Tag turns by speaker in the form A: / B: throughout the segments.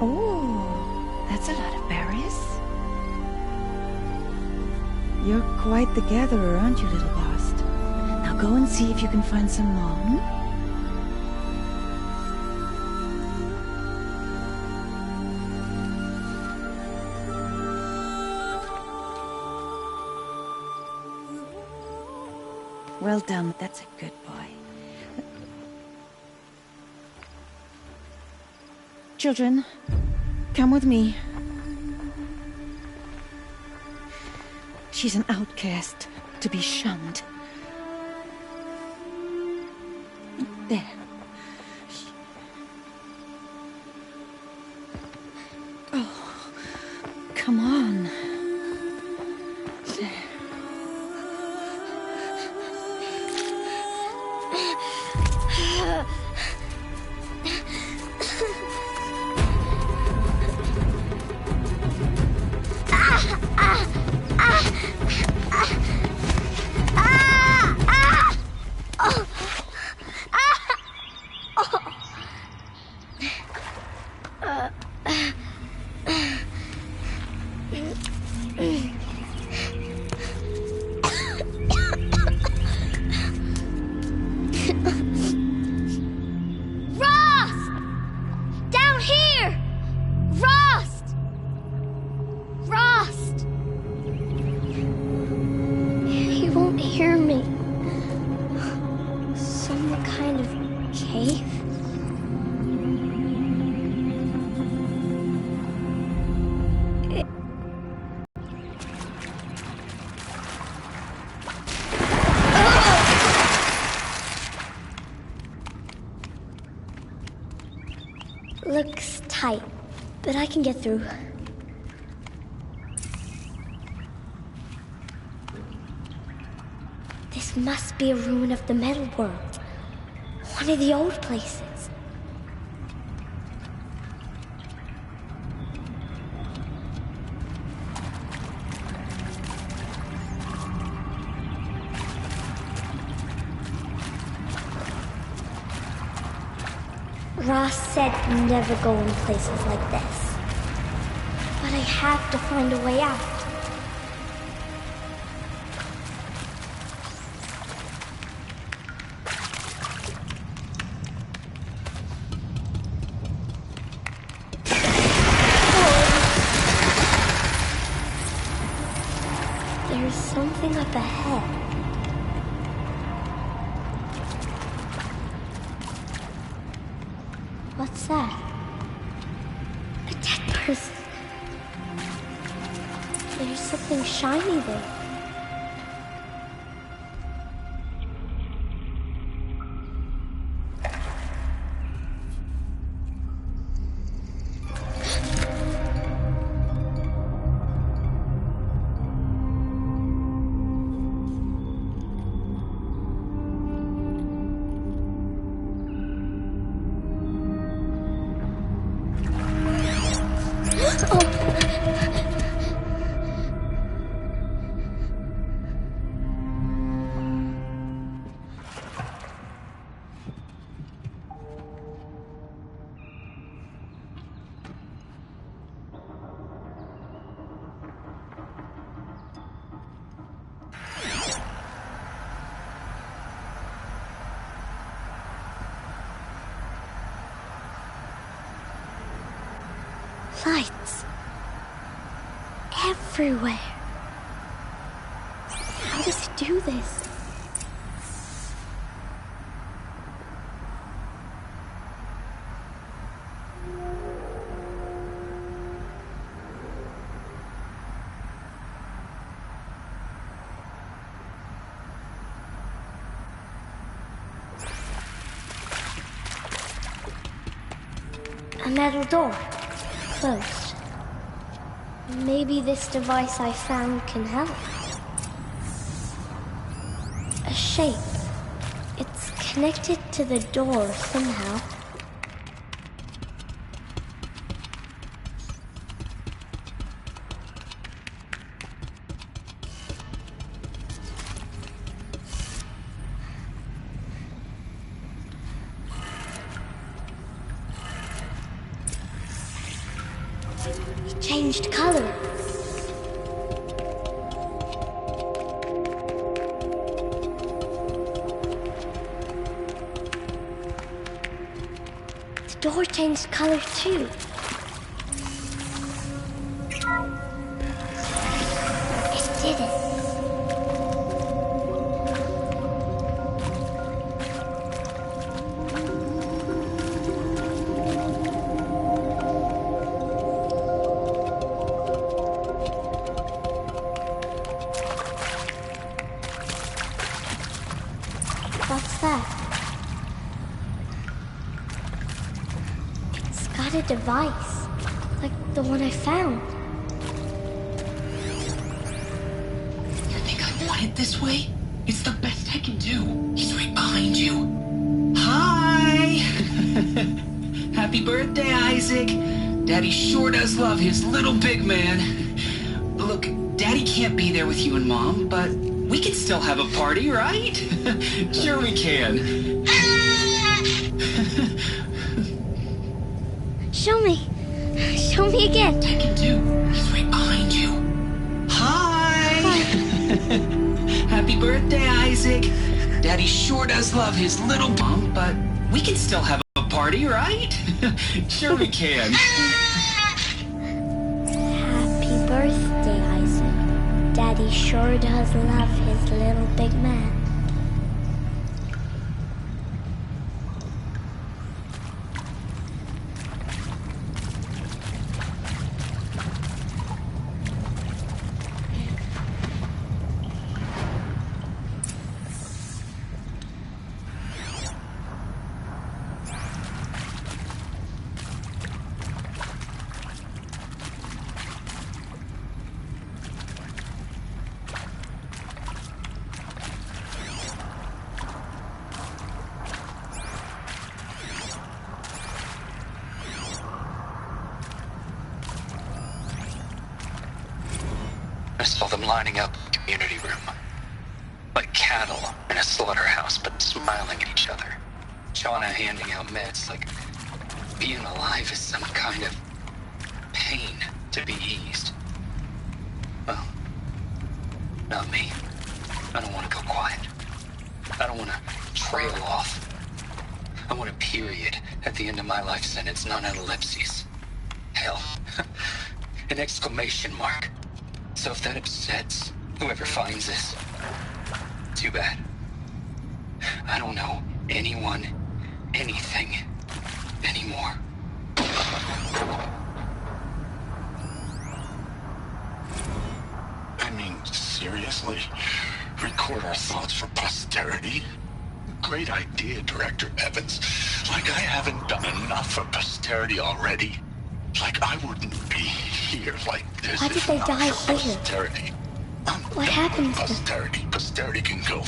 A: Oh, that's a lot of berries. You're quite the gatherer, aren't you, little Bast? Now go and see if you can find some more, hmm? Well done, that's a good boy. Children, come with me. She's an outcast, to be shunned. There. Oh, come on. There.
B: Looks tight, but I can get through. This must be a ruin of the metal world. One of the old places. Ross said never go in places like this. But I have to find a way out. There's something up ahead. What's that? A dead person. There's something shiny there. Lights. Everywhere. How does he do this? A metal door. Closed. Maybe this device I found can help. A shape. It's connected to the door somehow. It changed color. The door changed color too. It did it. What's that? It's got a device, like the one I found.
C: You think I want it this way? It's the best I can do. He's right behind you. Hi! Happy birthday, Isaac. Daddy sure does love his little big man. Look, Daddy can't be there with you and Mom, but we can still have a party, right? Sure we can.
B: Show me. Show me again.
C: I can do. He's right behind you. Hi! Happy birthday, Isaac. Daddy sure does love his little Mom, but we can still have a party, right? Sure we can.
B: Happy birthday, Isaac. Daddy sure does love his little big man.
C: I saw them lining up in the community room. Like cattle in a slaughterhouse, but smiling at each other. Shauna handing out meds like being alive is some kind of pain to be eased. Well, not me. I don't want to go quiet. I don't want to trail off. I want a period at the end of my life sentence, not an ellipses. Hell, an exclamation mark. So if that upsets whoever finds this, too bad. I don't know anyone, anything, anymore.
D: I mean, seriously? Record our thoughts for posterity? Great idea, Director Evans. Like I haven't done enough for posterity already. Like I wouldn't be here like this.
B: Why did
D: if
B: they
D: not
B: die
D: for
B: here?
D: Posterity. I'm
B: What
D: done
B: happened
D: with
B: to them?
D: posterity? Posterity can go.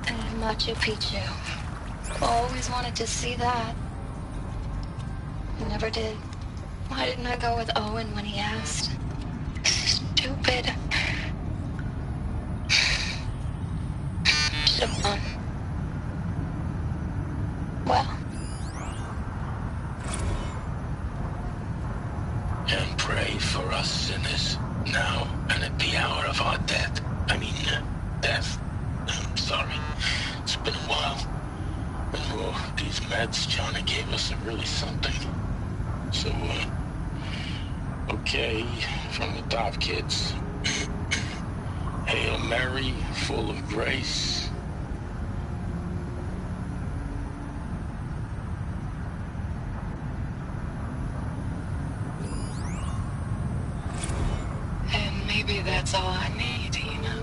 E: And Machu Picchu. Always wanted to see that. Never did. Why didn't I go with Owen when he asked? Stupid. Should have gone. Well,
D: And pray for us sinners, now and at the hour of our death. Death. I'm sorry. It's been a while. Oh, these meds Johnny gave us are really something. So, okay, from the top, kids. Hail Mary, full of grace.
E: Maybe that's all I need, you know?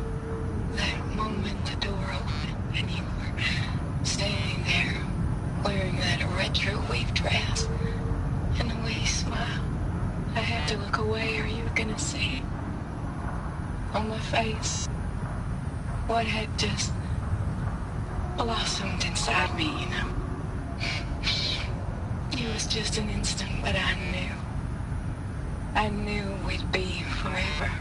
E: That moment the door opened and you were standing there wearing that retro weave dress and the way you smiled. I had to look away or you were gonna see on my face what had just blossomed inside me, you know? It was just an instant, but I knew we'd be forever.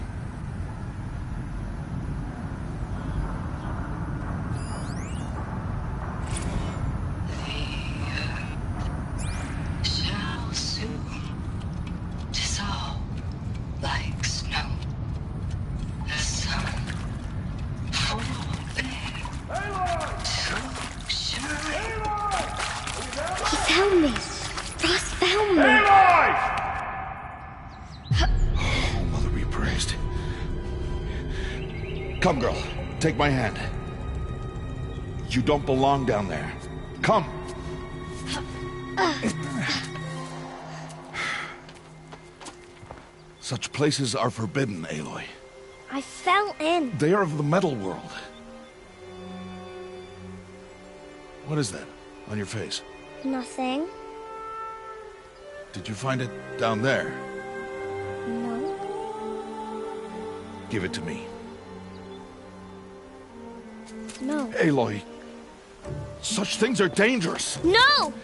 E: They shall soon dissolve like snow. The sun fall there to shine.
B: He found me. Ross found me.
F: Oh, Mother be praised. Come, girl. Take my hand. You don't belong down there. Come. Such places are forbidden, Aloy.
B: I fell in.
F: They are of the metal world. What is that on your face?
B: Nothing.
F: Did you find it down there?
B: No.
F: Give it to me.
B: No.
F: Aloy, such things are dangerous.
B: No!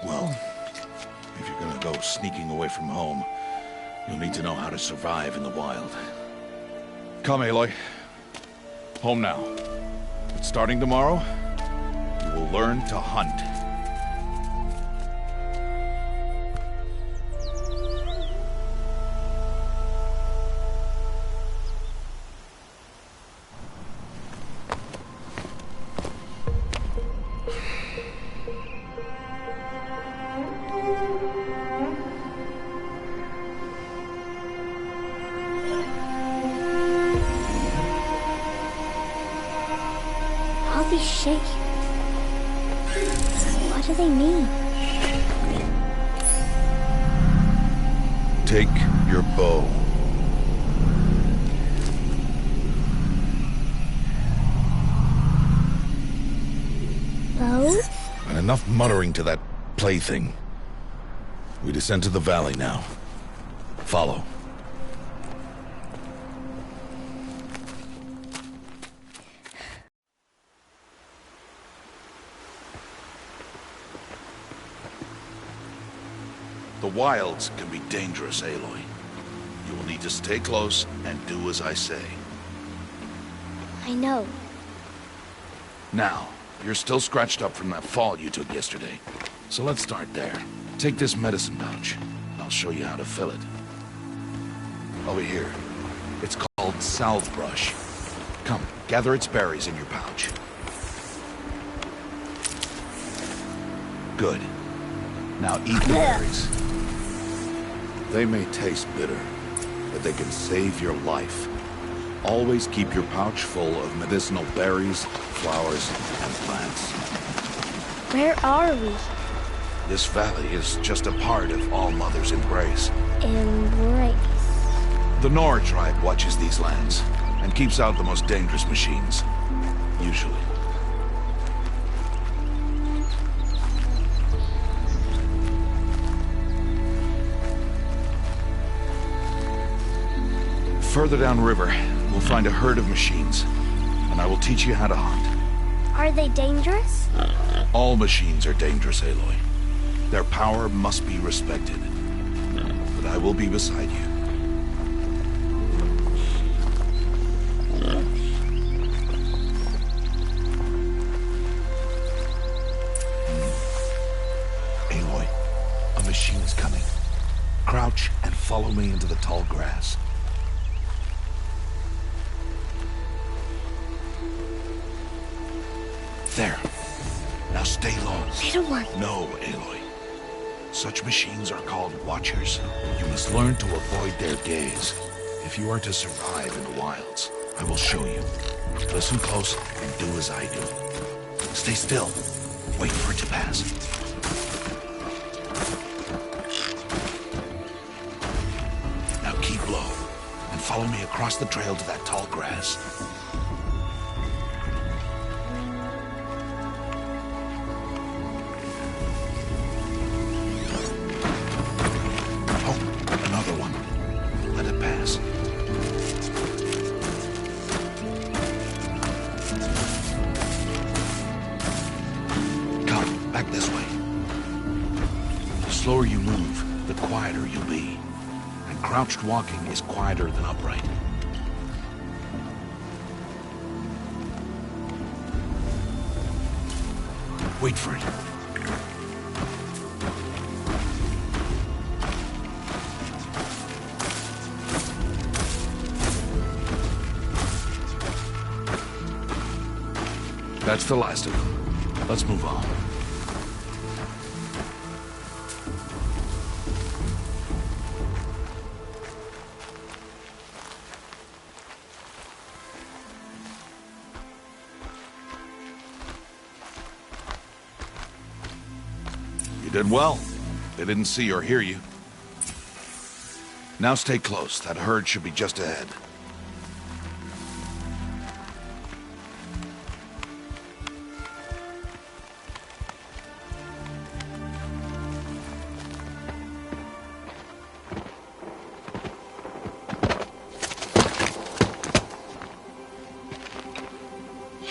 F: Well, if you're gonna go sneaking away from home, you'll need to know how to survive in the wild. Come, Aloy. Home now. But starting tomorrow, you will learn to hunt.
B: All these shapes. What do they mean?
F: Take your bow.
B: Bows?
F: And enough muttering to that plaything. We descend to the valley now. Follow. The wilds can be dangerous, Aloy. You will need to stay close and do as I say.
B: I know.
F: Now, you're still scratched up from that fall you took yesterday. So let's start there. Take this medicine pouch. I'll show you how to fill it. Over here. It's called salve brush. Come, gather its berries in your pouch. Good. Now eat the berries. They may taste bitter, but they can save your life. Always keep your pouch full of medicinal berries, flowers, and plants.
B: Where are we?
F: This valley is just a part of All Mother's embrace.
B: Embrace.
F: The Nora tribe watches these lands and keeps out the most dangerous machines. Usually. Further downriver, we'll find a herd of machines, and I will teach you how to hunt.
B: Are they dangerous?
F: All machines are dangerous, Aloy. Their power must be respected. But I will be beside you. Aloy, a machine is coming. Crouch and follow me into the tall grass. There. Now stay low.
B: Little one.
F: No, Aloy. Such machines are called Watchers. You must learn to avoid their gaze. If you are to survive in the wilds, I will show you. Listen close and do as I do. Stay still. Wait for it to pass. Now keep low and follow me across the trail to that tall grass. The slower you move, the quieter you'll be. And crouched walking is quieter than upright. Wait for it. That's the last of them. Let's move on. You did well. They didn't see or hear you. Now stay close. That herd should be just ahead.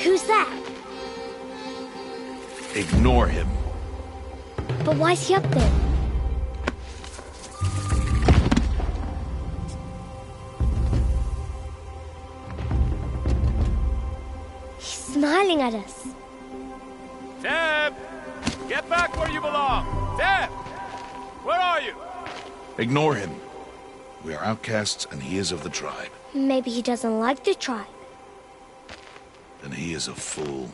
B: Who's that?
F: Ignore him.
B: But why's he up there? He's smiling at us.
G: Deb! Get back where you belong! Deb! Where are you?
F: Ignore him. We are outcasts and he is of the tribe.
B: Maybe he doesn't like the tribe.
F: Then he is a fool.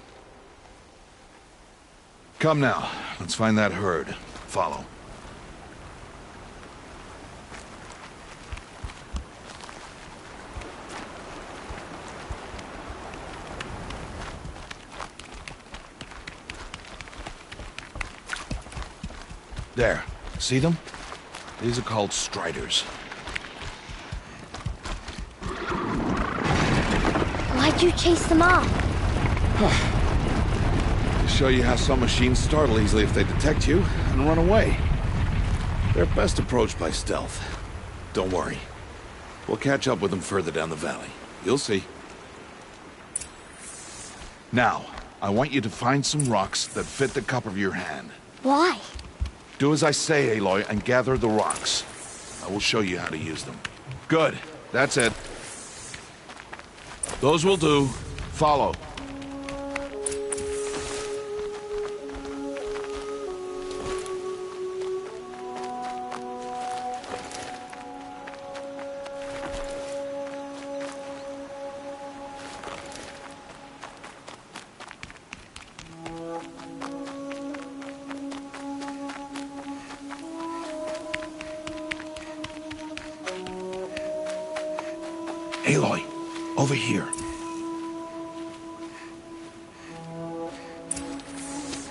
F: Come now, let's find that herd. Follow. There. See them? These are called striders.
B: Why'd you chase them off?
F: To show you how some machines startle easily if they detect you and run away. They're best approached by stealth. Don't worry. We'll catch up with them further down the valley. You'll see. Now, I want you to find some rocks that fit the cup of your hand.
B: Why?
F: Do as I say, Aloy, and gather the rocks. I will show you how to use them. Good. That's it. Those will do. Follow. Aloy, over here.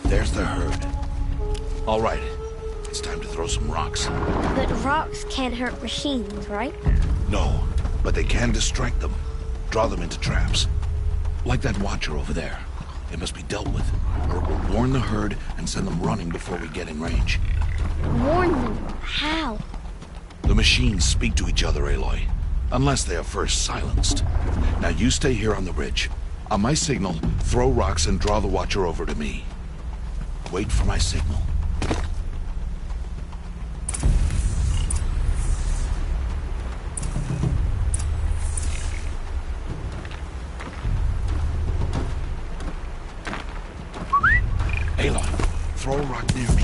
F: There's the herd. All right, it's time to throw some rocks.
B: But rocks can't hurt machines, right?
F: No, but they can distract them. Draw them into traps. Like that watcher over there. It must be dealt with, or it will warn the herd and send them running before we get in range.
B: Warn them? How?
F: The machines speak to each other, Aloy. Unless they are first silenced. Now you stay here on the ridge. On my signal, throw rocks and draw the watcher over to me. Wait for my signal. Aloy, throw a rock near me.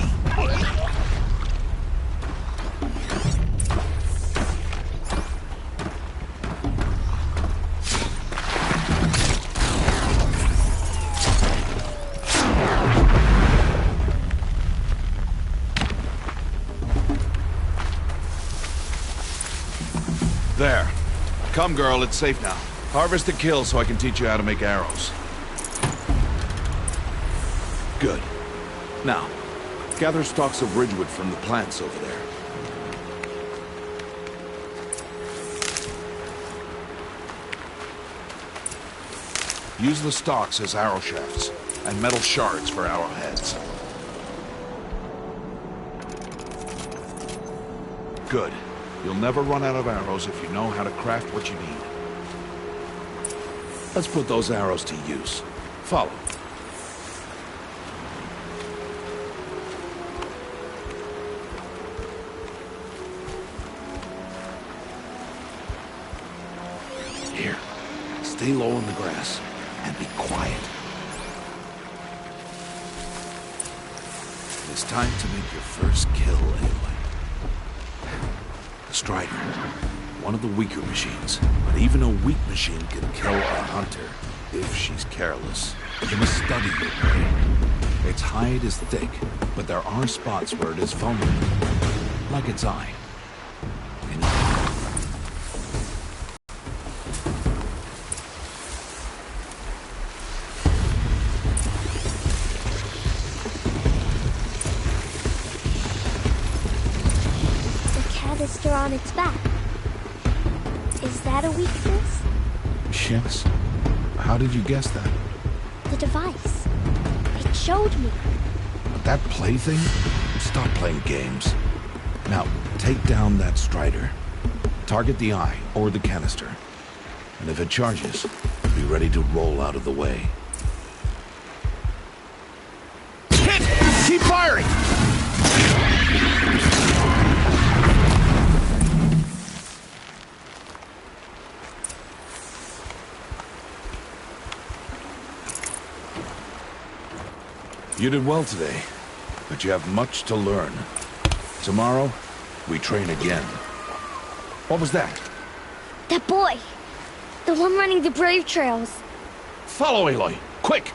F: There. Come, girl, it's safe now. Harvest and kill so I can teach you how to make arrows. Good. Now, gather stalks of ridgewood from the plants over there. Use the stalks as arrow shafts, and metal shards for arrowheads. Good. You'll never run out of arrows if you know how to craft what you need. Let's put those arrows to use. Follow. Here. Stay low in the grass. And be quiet. It's time to make your first kill, Aloy. The Strider. One of the weaker machines. But even a weak machine can kill a hunter if she's careless. You must study your prey. Its hide is thick, but there are spots where it is vulnerable. Like its eye.
B: Still on its back. Is that a weakness?
F: Yes. How did you guess that?
B: The device. It showed me.
F: That plaything? Stop playing games. Now, take down that Strider. Target the eye or the canister. And if it charges, be ready to roll out of the way. Hit! Keep firing! You did well today, but you have much to learn. Tomorrow, we train again. What was that?
B: That boy! The one running the brave trails.
F: Follow, Aloy! Quick!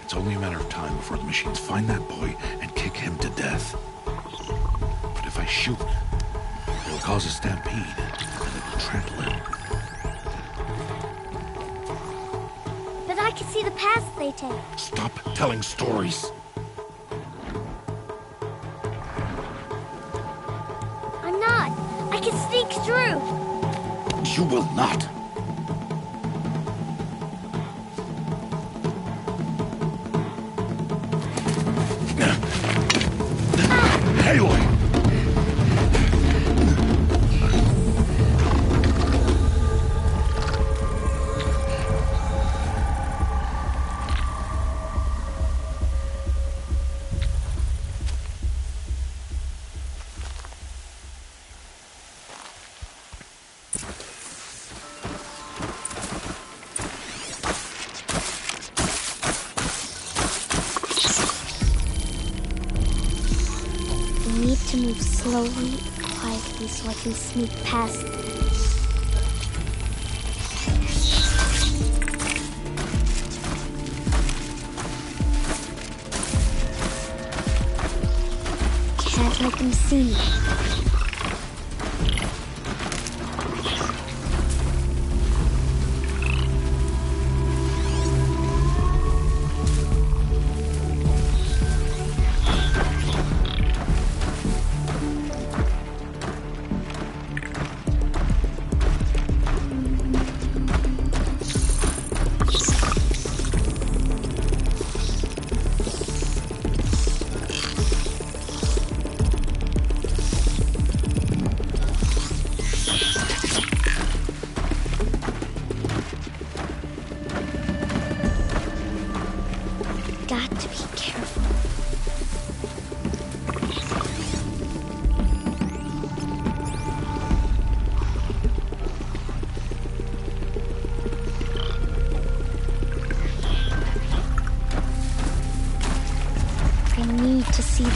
F: It's only a matter of time before the machines find that boy and kick him to death. But if I shoot, it'll cause a stampede, and it'll trample him.
B: But I can see the paths they take.
F: Stop telling stories.
B: I'm not. I can sneak through.
F: You will not. Aloy!
B: To move slowly, quietly, so I can sneak past them. Can't let them see me.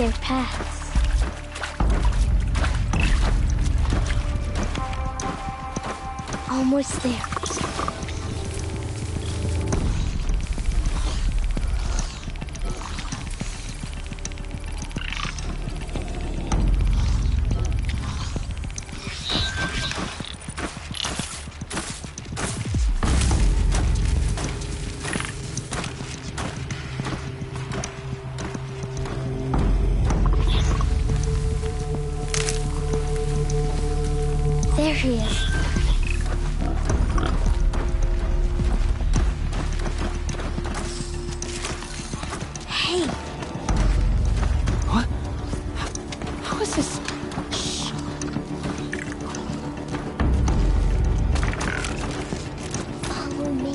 B: their paths. Almost there. There he is. Hey.
A: What? How is this? Shh.
B: Follow me.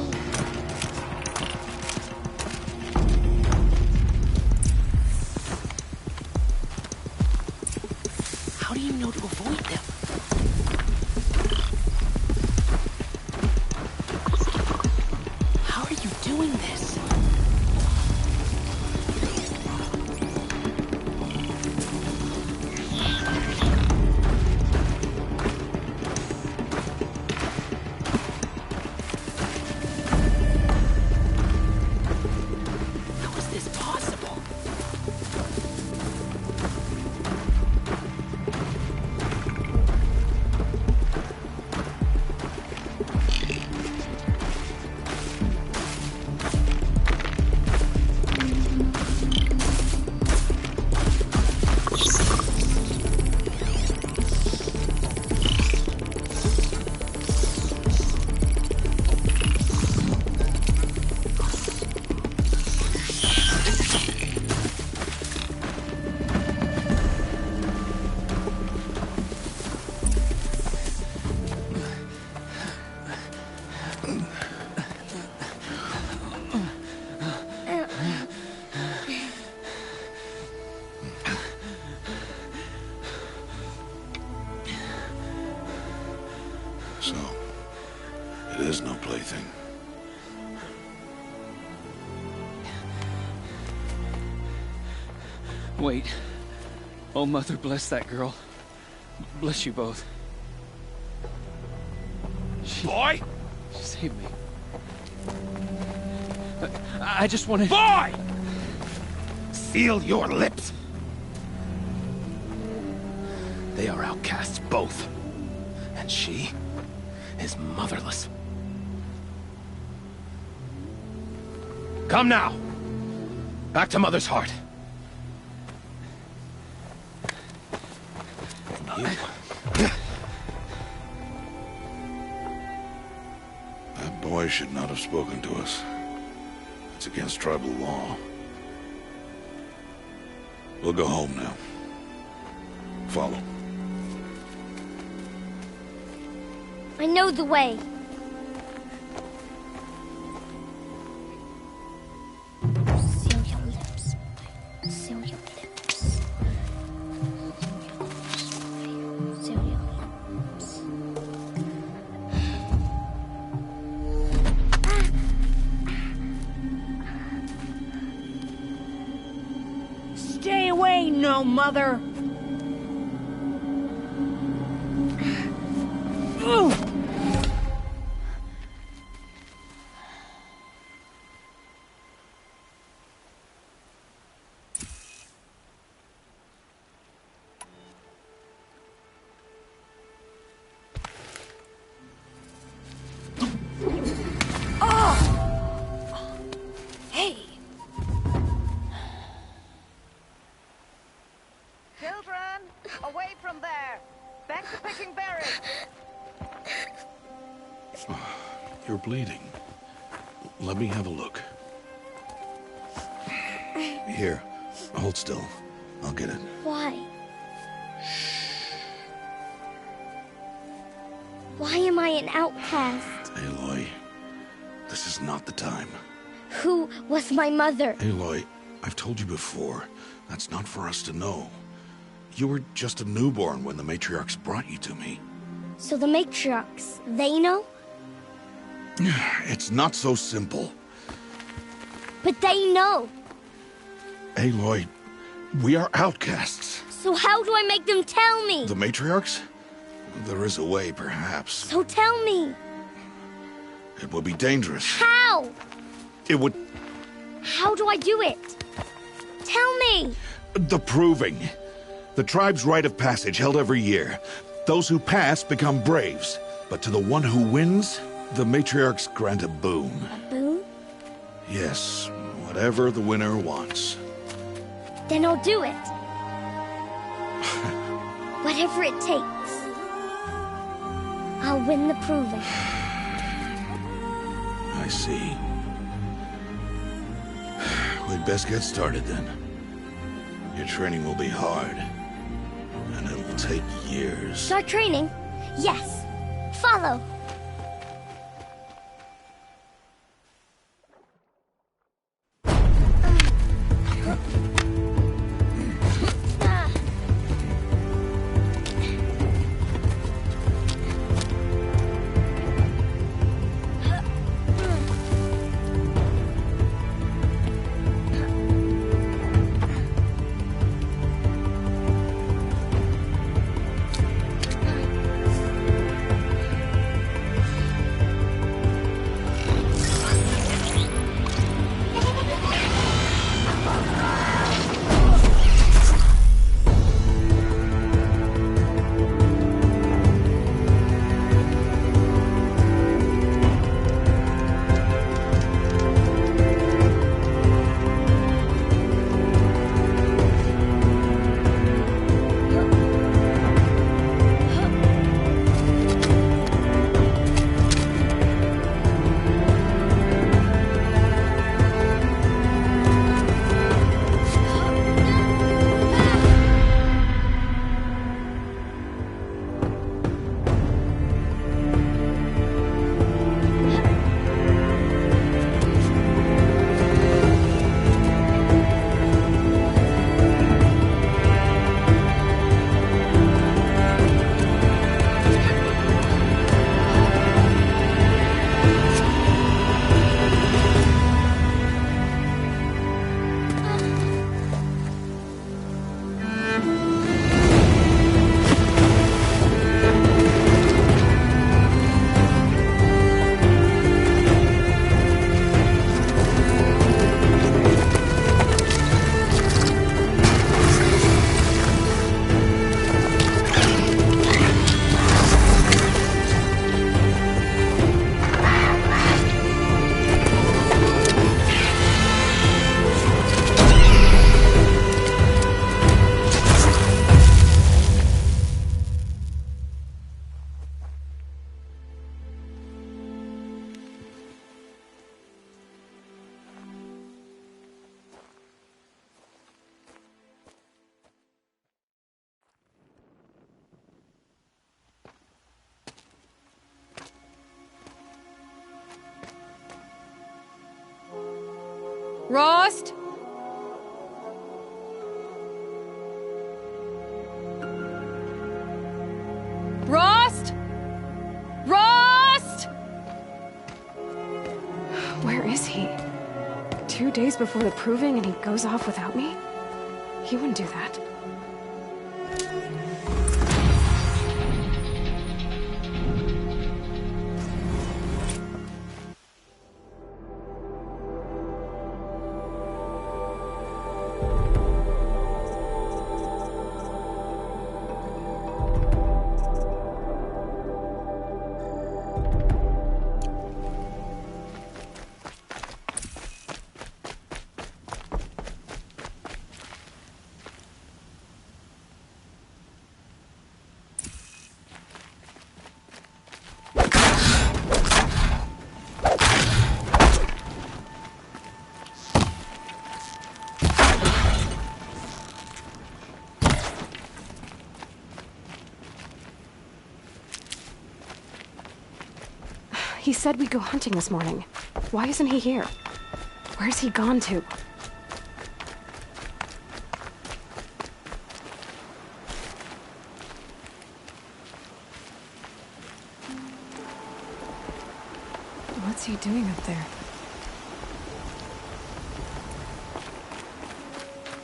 H: How do you know to avoid them? How are you doing this? How is this possible?
F: So, it is no plaything.
H: Wait. Oh, Mother, bless that girl. Bless you both.
G: Boy!
H: She saved me. I just wanted...
G: Boy! Seal your lips! They are outcasts, both. And she is motherless. Come now! Back to Mother's heart. And you...
F: That boy should not have spoken to us. It's against tribal law. We'll go home now. Follow.
B: I know the way. Seal your lips. Seal your lips. Seal your lips.
A: Stay away, no mother. Ooh.
I: Hey! Children, away from there! Back to picking berries!
F: You're bleeding. Let me have a look. Here, hold still. I'll get it.
B: Why? Why am I an outcast?
F: Aloy, this is not the time.
B: Who was my mother?
F: Aloy, I've told you before, that's not for us to know. You were just a newborn when the matriarchs brought you to me.
B: So the matriarchs, they know?
F: It's not so simple.
B: But they know.
F: Aloy, We are outcasts.
B: So how do I make them tell me?
F: The matriarchs? There is a way, perhaps.
B: So tell me.
F: It would be dangerous.
B: How?
F: It would...
B: How do I do it? Tell me.
F: The proving. The tribe's rite of passage held every year. Those who pass become braves. But to the one who wins, the matriarchs grant a boon.
B: A boon?
F: Yes, whatever the winner wants.
B: Then I'll do it. Whatever it takes. I'll win the proving.
F: I see. We'd best get started then. Your training will be hard. And it will take years.
B: Start training? Yes. Follow.
J: Rost? Rost? Rost?
K: Where is he? 2 days before the proving and he goes off without me? He wouldn't do that. He said we'd go hunting this morning. Why isn't he here? Where's he gone to? What's he doing up there?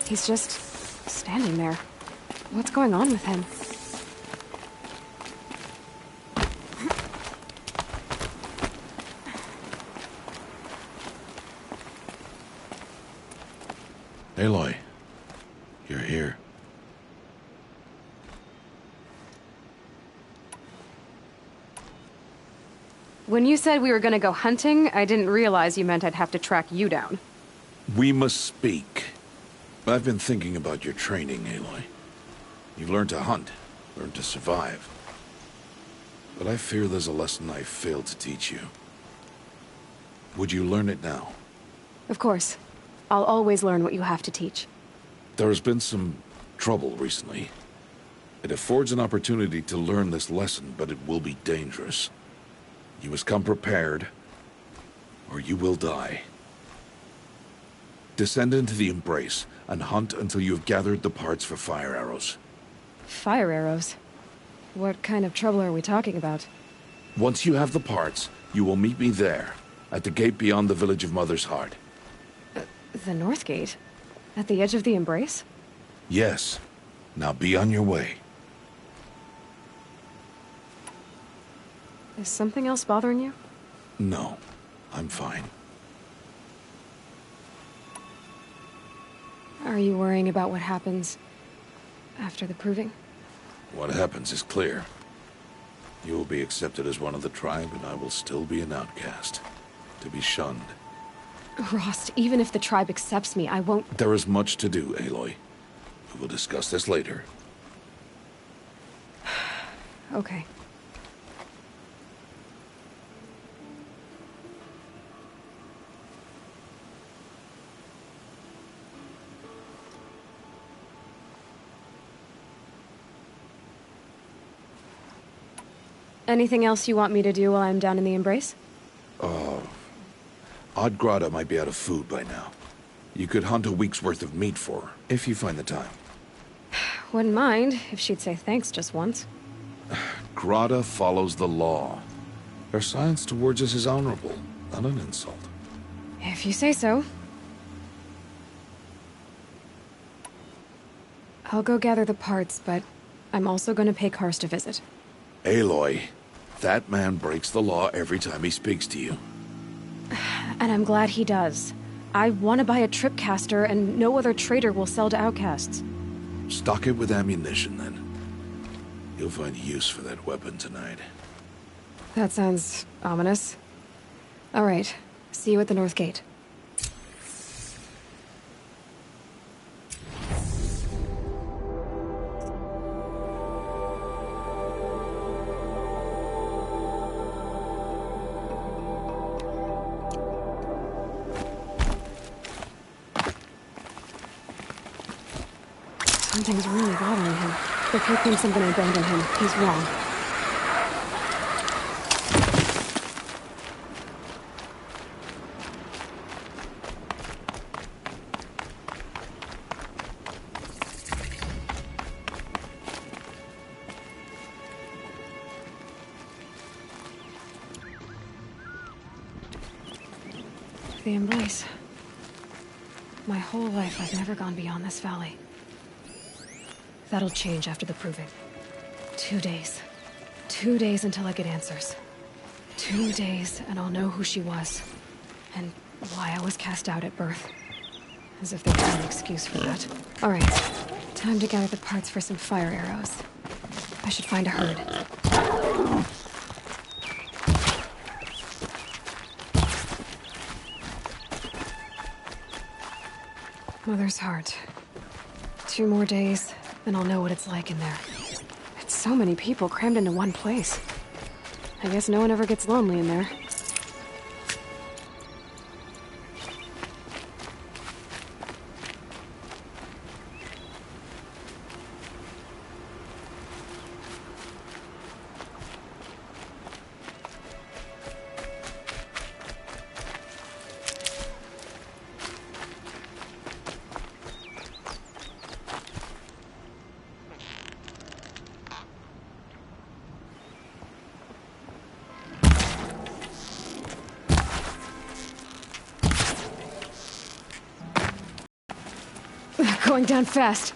K: He's just standing there. What's going on with him?
F: Aloy, you're here.
K: When you said we were gonna go hunting, I didn't realize you meant I'd have to track you down.
F: We must speak. I've been thinking about your training, Aloy. You've learned to hunt, learned to survive. But I fear there's a lesson I failed to teach you. Would you learn it now?
K: Of course. I'll always learn what you have to teach.
F: There has been some trouble recently. It affords an opportunity to learn this lesson, but it will be dangerous. You must come prepared, or you will die. Descend into the Embrace, and hunt until you have gathered the parts for fire arrows.
K: Fire arrows? What kind of trouble are we talking about?
F: Once you have the parts, you will meet me there, at the gate beyond the village of Mother's Heart.
K: The North Gate? At the edge of the Embrace?
F: Yes. Now be on your way.
K: Is something else bothering you?
F: No, I'm fine.
K: Are you worrying about what happens after the proving?
F: What happens is clear. You will be accepted as one of the tribe, and I will still be an outcast. To be shunned.
K: Rost, even if the tribe accepts me, I won't—
F: There is much to do, Aloy. We will discuss this later.
K: Okay. Anything else you want me to do while I'm down in the Embrace?
F: Odd Grata might be out of food by now. You could hunt a week's worth of meat for her, if you find the time.
K: Wouldn't mind if she'd say thanks just once.
F: Grata follows the law. Her silence towards us is honorable, not an insult.
K: If you say so. I'll go gather the parts, but I'm also gonna pay Karst a visit.
F: Aloy, that man breaks the law every time he speaks to you.
K: And I'm glad he does. I want to buy a tripcaster, and no other trader will sell to outcasts.
F: Stock it with ammunition, then. You'll find use for that weapon tonight.
K: That sounds ominous. All right. See you at the North Gate. Something's really bothering him. If he thinks I'm gonna abandon him, he's wrong. The Embrace. My whole life, I've never gone beyond this valley. That'll change after the proving. 2 days. 2 days until I get answers. 2 days, and I'll know who she was. And why I was cast out at birth. As if there was an excuse for that. Alright, time to gather the parts for some fire arrows. I should find a herd. Mother's Heart. 2 more days. Then I'll know what it's like in there. It's so many people crammed into one place. I guess no one ever gets lonely in there. Going down fast.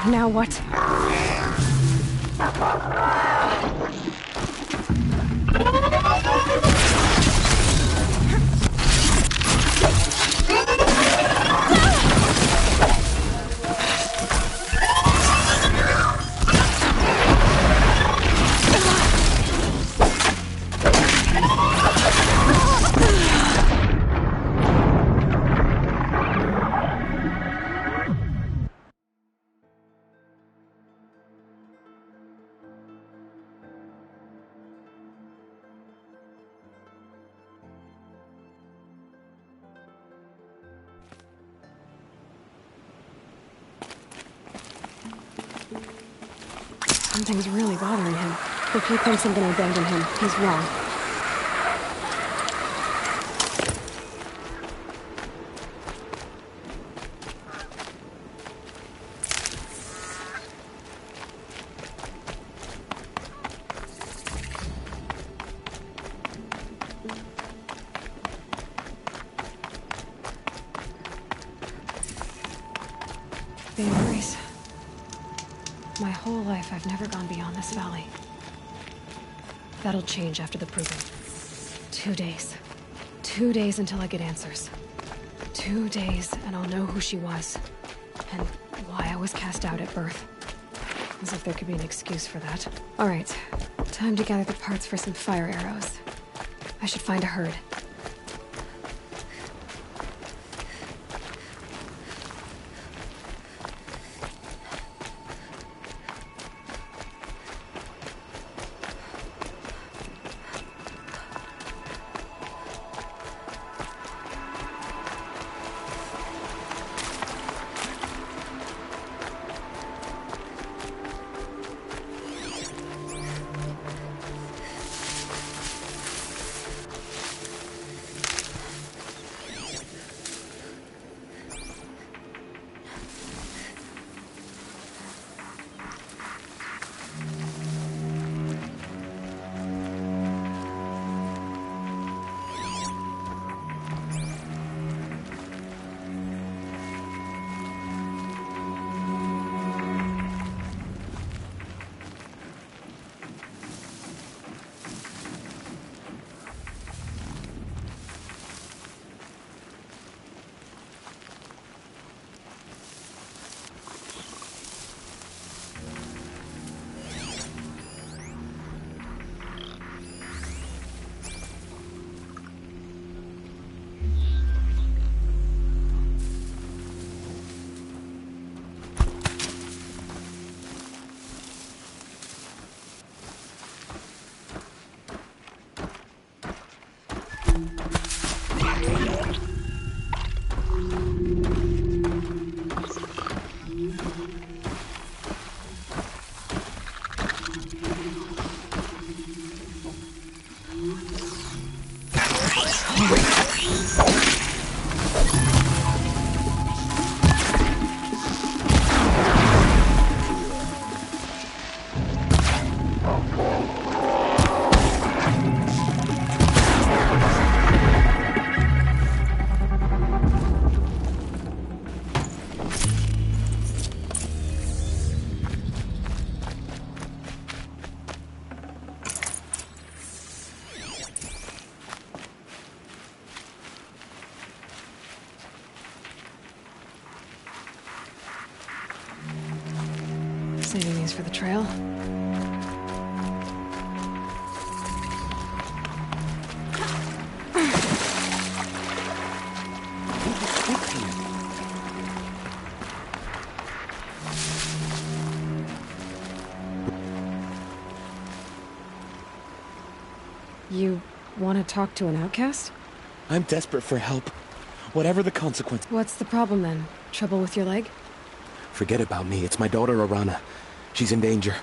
K: Now what? Something's really bothering him. If he thinks I'm gonna abandon him, he's wrong. The embrace. My whole life, I've never gone beyond this valley. That'll change after the proving. 2 days. 2 days until I get answers. 2 days, and I'll know who she was. And why I was cast out at birth. As if there could be an excuse for that. Alright, time to gather the parts for some fire arrows. I should find a herd. Saving these for the trail. You want to talk to an outcast?
L: I'm desperate for help. Whatever the consequence.
K: What's the problem then? Trouble with your leg?
L: Forget about me. It's my daughter, Arana. She's in danger.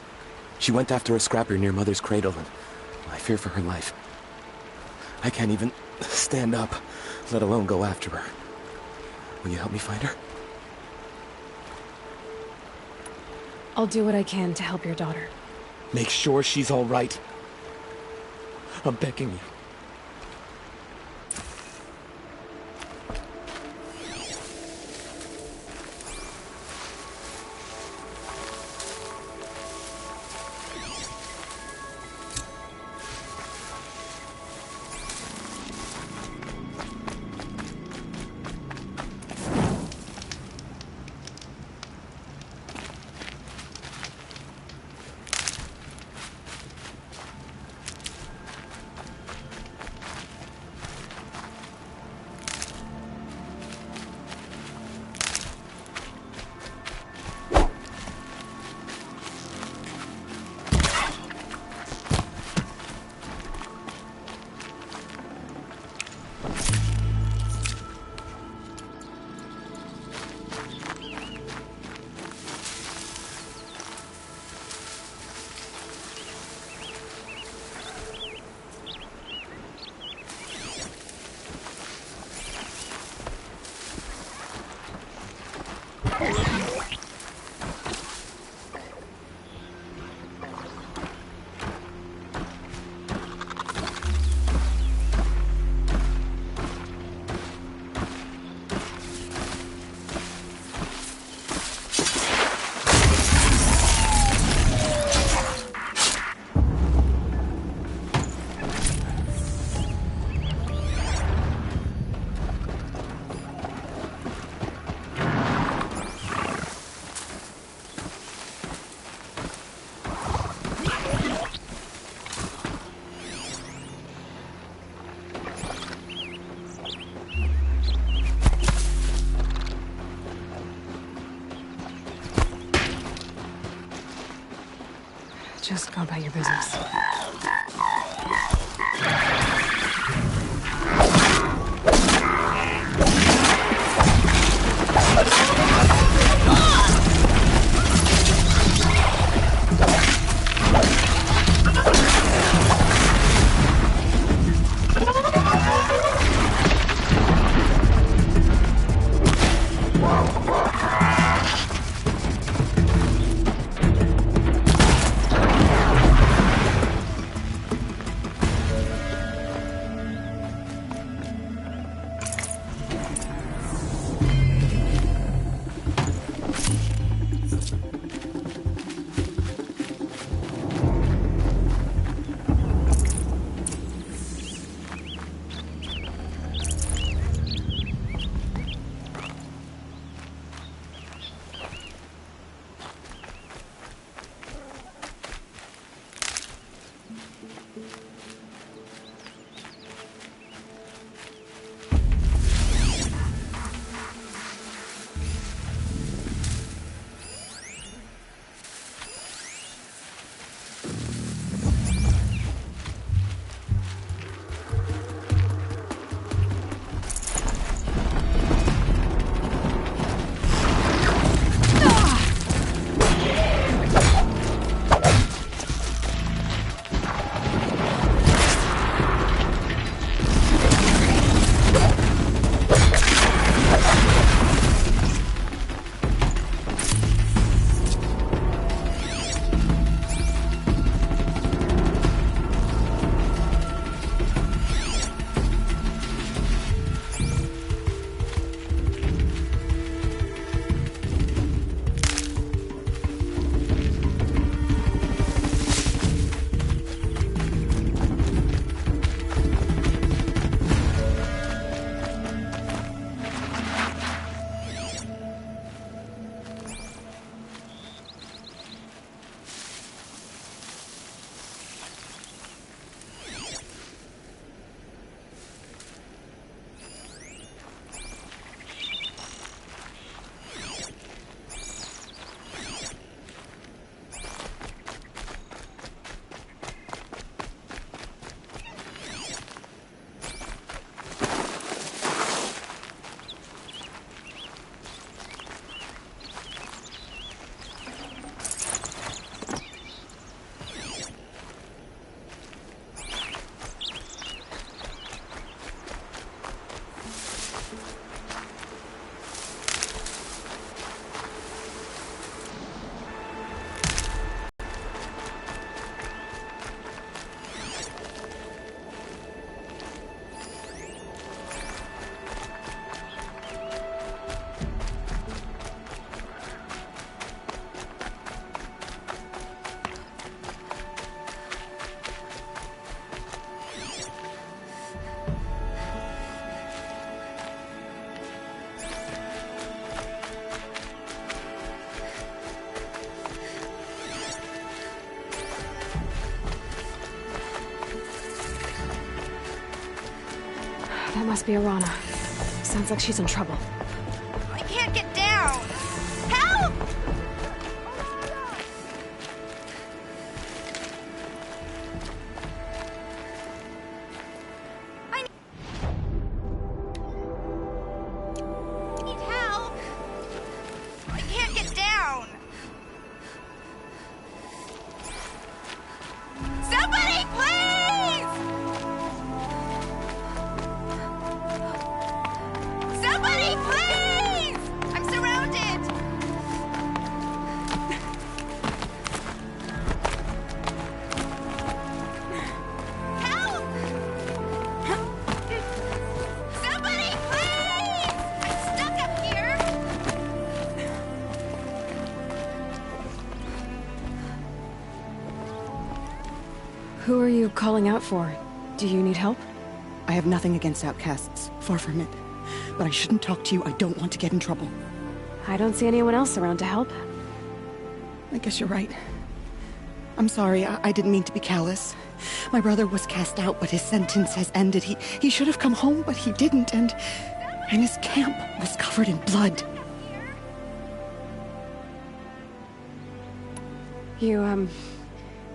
L: She went after a scrapper near Mother's cradle, and I fear for her life. I can't even stand up, let alone go after her. Will you help me find her?
K: I'll do what I can to help your daughter.
L: Make sure she's all right. I'm begging you.
K: Just go about your business. That must be Arana. Sounds like she's in trouble.
I: I can't get down! Help! I need help! I can't get down! Somebody, please! Somebody, please! I'm surrounded! Help! Somebody, please! I'm stuck up here!
K: Who are you calling out for? Do you need help?
M: I have nothing against outcasts. Far from it. But I shouldn't talk to you. I don't want to get in trouble.
K: I don't see anyone else around to help.
M: I guess you're right. I'm sorry. I didn't mean to be callous. My brother was cast out, but his sentence has ended. He should have come home, but he didn't, and his camp was covered in blood.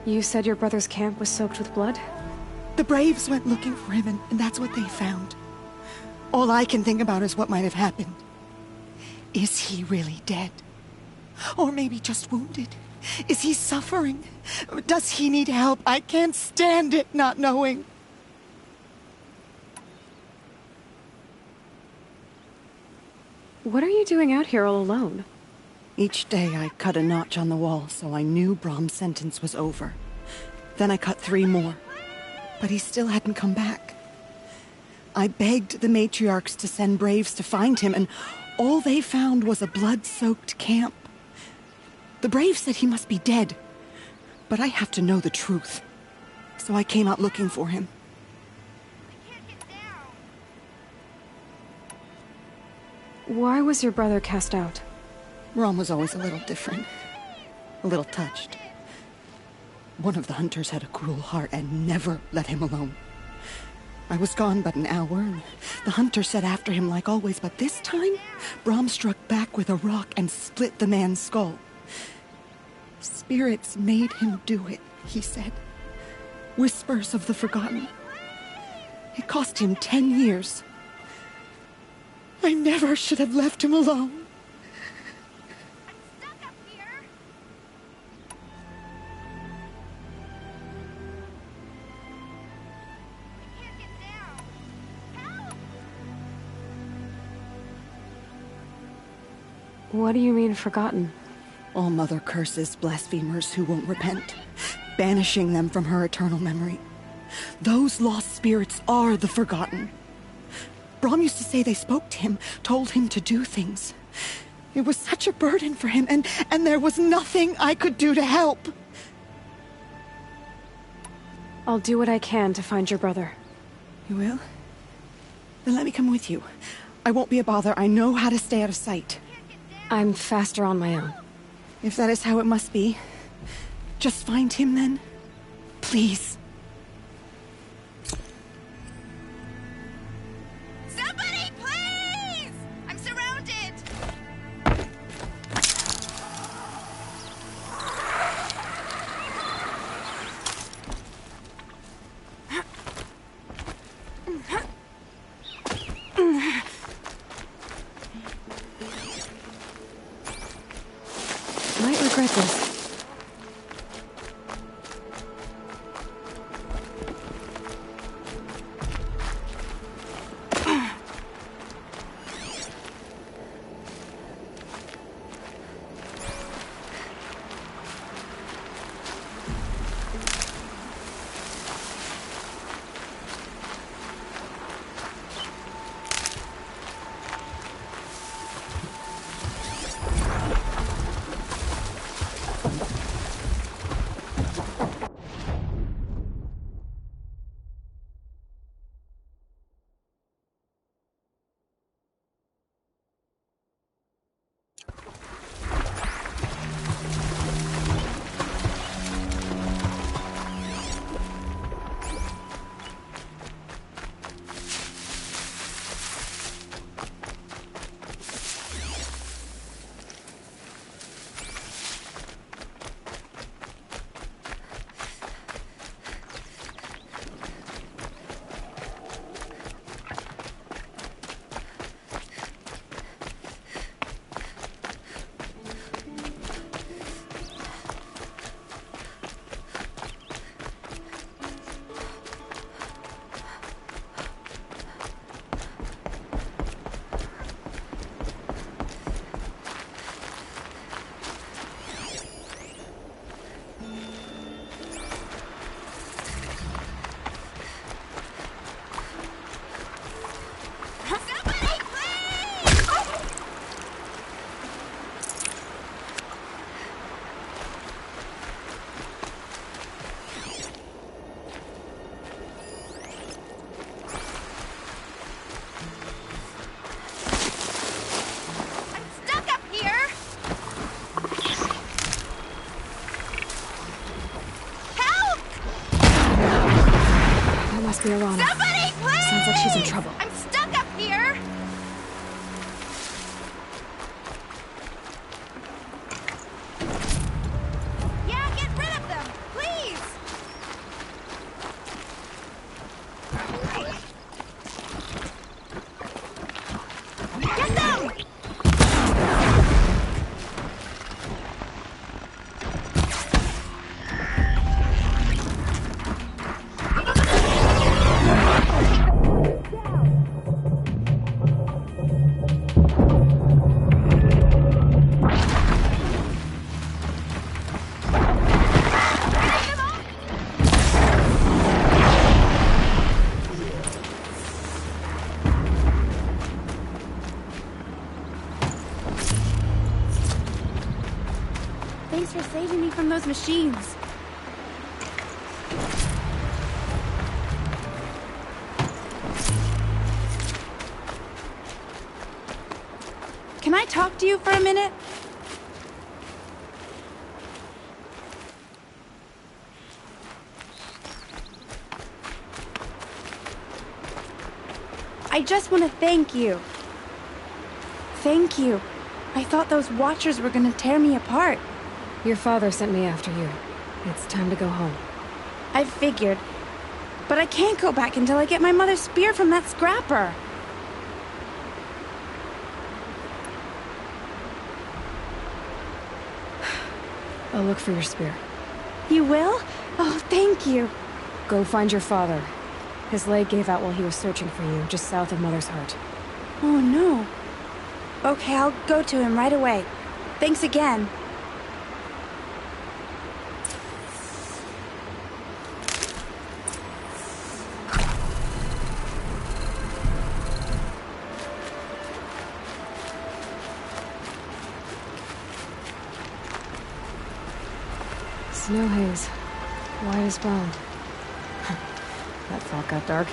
K: You said your brother's camp was soaked with blood?
M: The Braves went looking for him, and that's what they found. All I can think about is what might have happened. Is he really dead? Or maybe just wounded? Is he suffering? Does he need help? I can't stand it not knowing.
K: What are you doing out here all alone?
M: Each day I cut a notch on the wall so I knew Brom's sentence was over. Then I cut 3 more. But he still hadn't come back. I begged the matriarchs to send Braves to find him, and all they found was a blood-soaked camp. The Braves said he must be dead, but I have to know the truth. So I came out looking for him.
K: Why was your brother cast out?
M: Brom was always a little different. A little touched. One of the hunters had a cruel heart and never let him alone. I was gone but an hour, and the hunter set after him like always, but this time, Brom struck back with a rock and split the man's skull. Spirits made him do it, he said. Whispers of the forgotten. It cost him 10 years. I never should have left him alone.
K: What do you mean, forgotten?
M: All Mother curses blasphemers who won't repent, banishing them from her eternal memory. Those lost spirits are the forgotten. Brom used to say they spoke to him, told him to do things. It was such a burden for him, and there was nothing I could do to help.
K: I'll do what I can to find your brother.
M: You will? Then let me come with you. I won't be a bother. I know how to stay out of sight.
K: I'm faster on my own.
M: If that is how it must be, just find him then. Please.
I: Somebody, please! I'm surrounded!
K: Might regret this. Alana.
I: Somebody, please!
K: Sounds like she's in trouble.
I: I'm stuck up here! Yeah, get rid of them! Please!
N: saving me from those machines. Can I talk to you for a minute? I just want to thank you. Thank you. I thought those Watchers were gonna tear me apart.
K: Your father sent me after you. It's time to go home.
N: I figured. But I can't go back until I get my mother's spear from that scrapper.
K: I'll look for your spear.
N: You will? Oh, thank you.
K: Go find your father. His leg gave out while he was searching for you, just south of Mother's Heart.
N: Oh, no. Okay, I'll go to him right away. Thanks again.
K: Snow haze. White as bone. That thought got dark.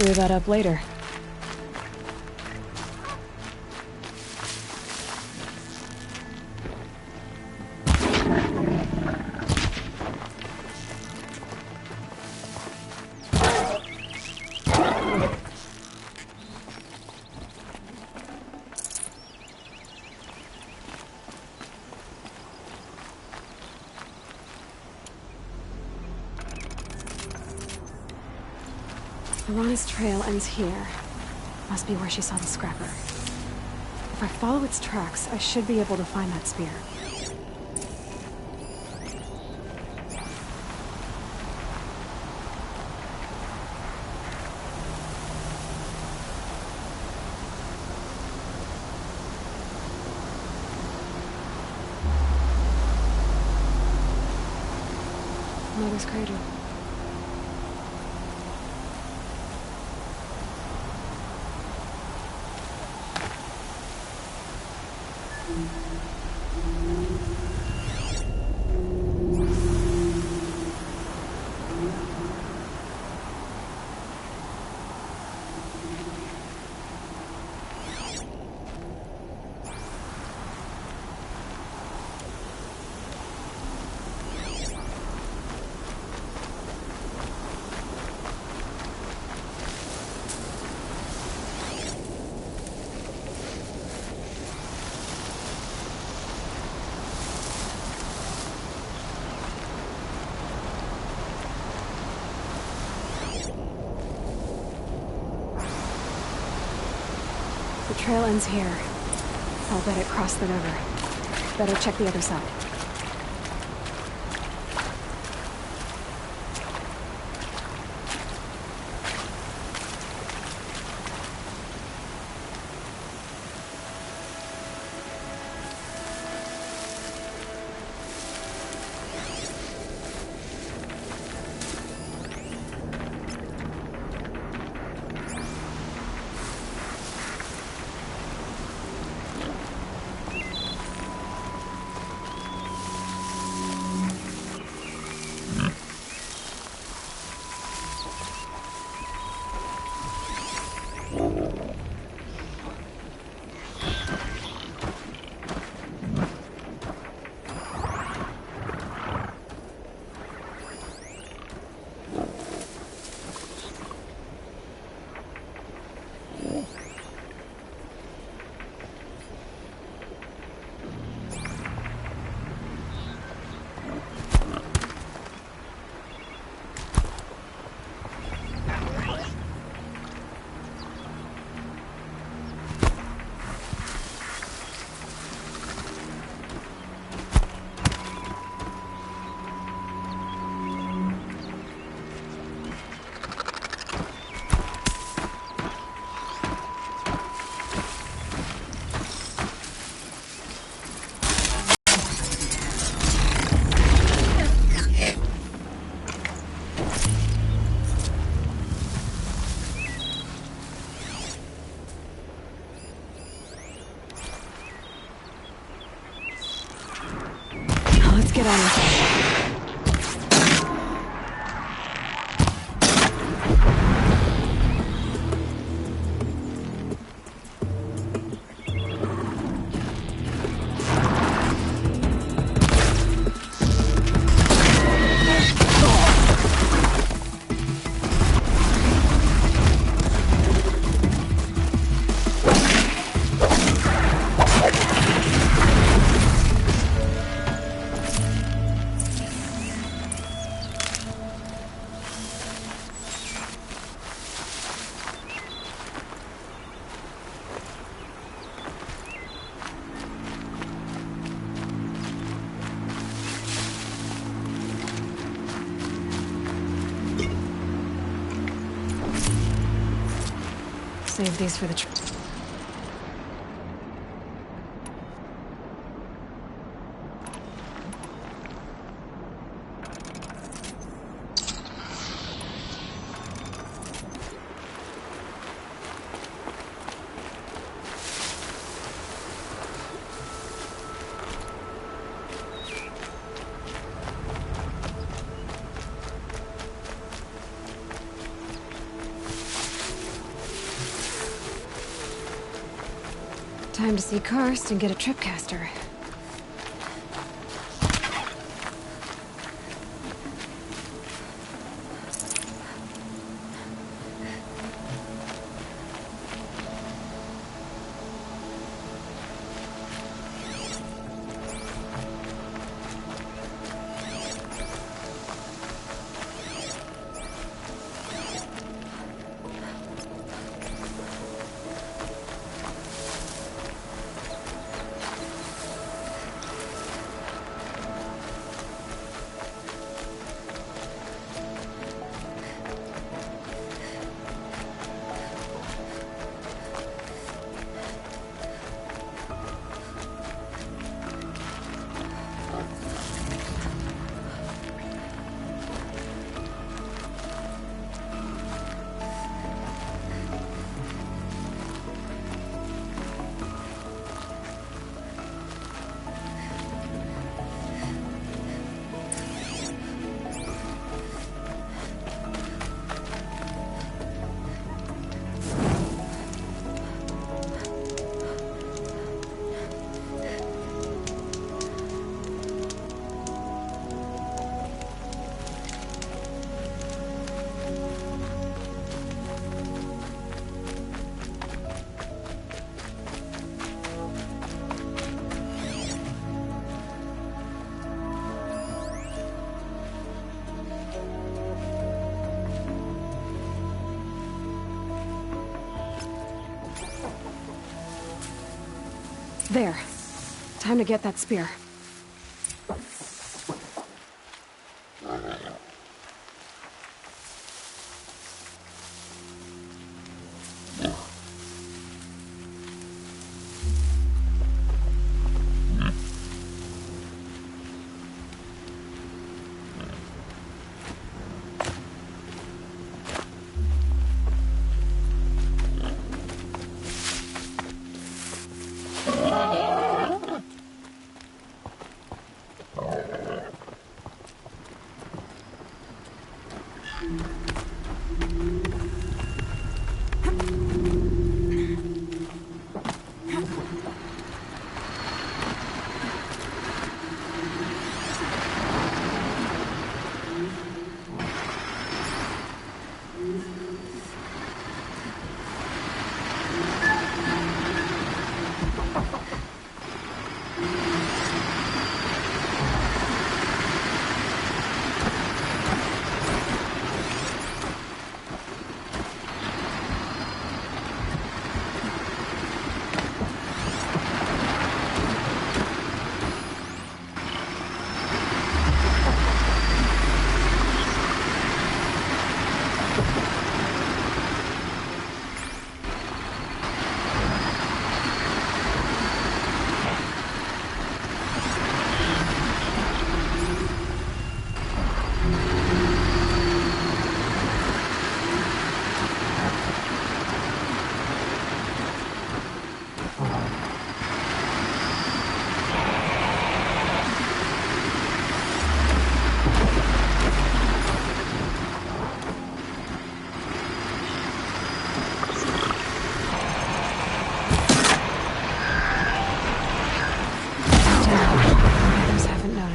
K: Clear that up later. Arana's trail ends here. Must be where she saw the scrapper. If I follow its tracks, I should be able to find that spear. Mother's cradle. The trail ends here. I'll bet it crossed the river. Better check the other side. Let's get on with it. Save these for the trip. Time to see Karst and get a tripcaster. There. Time to get that spear.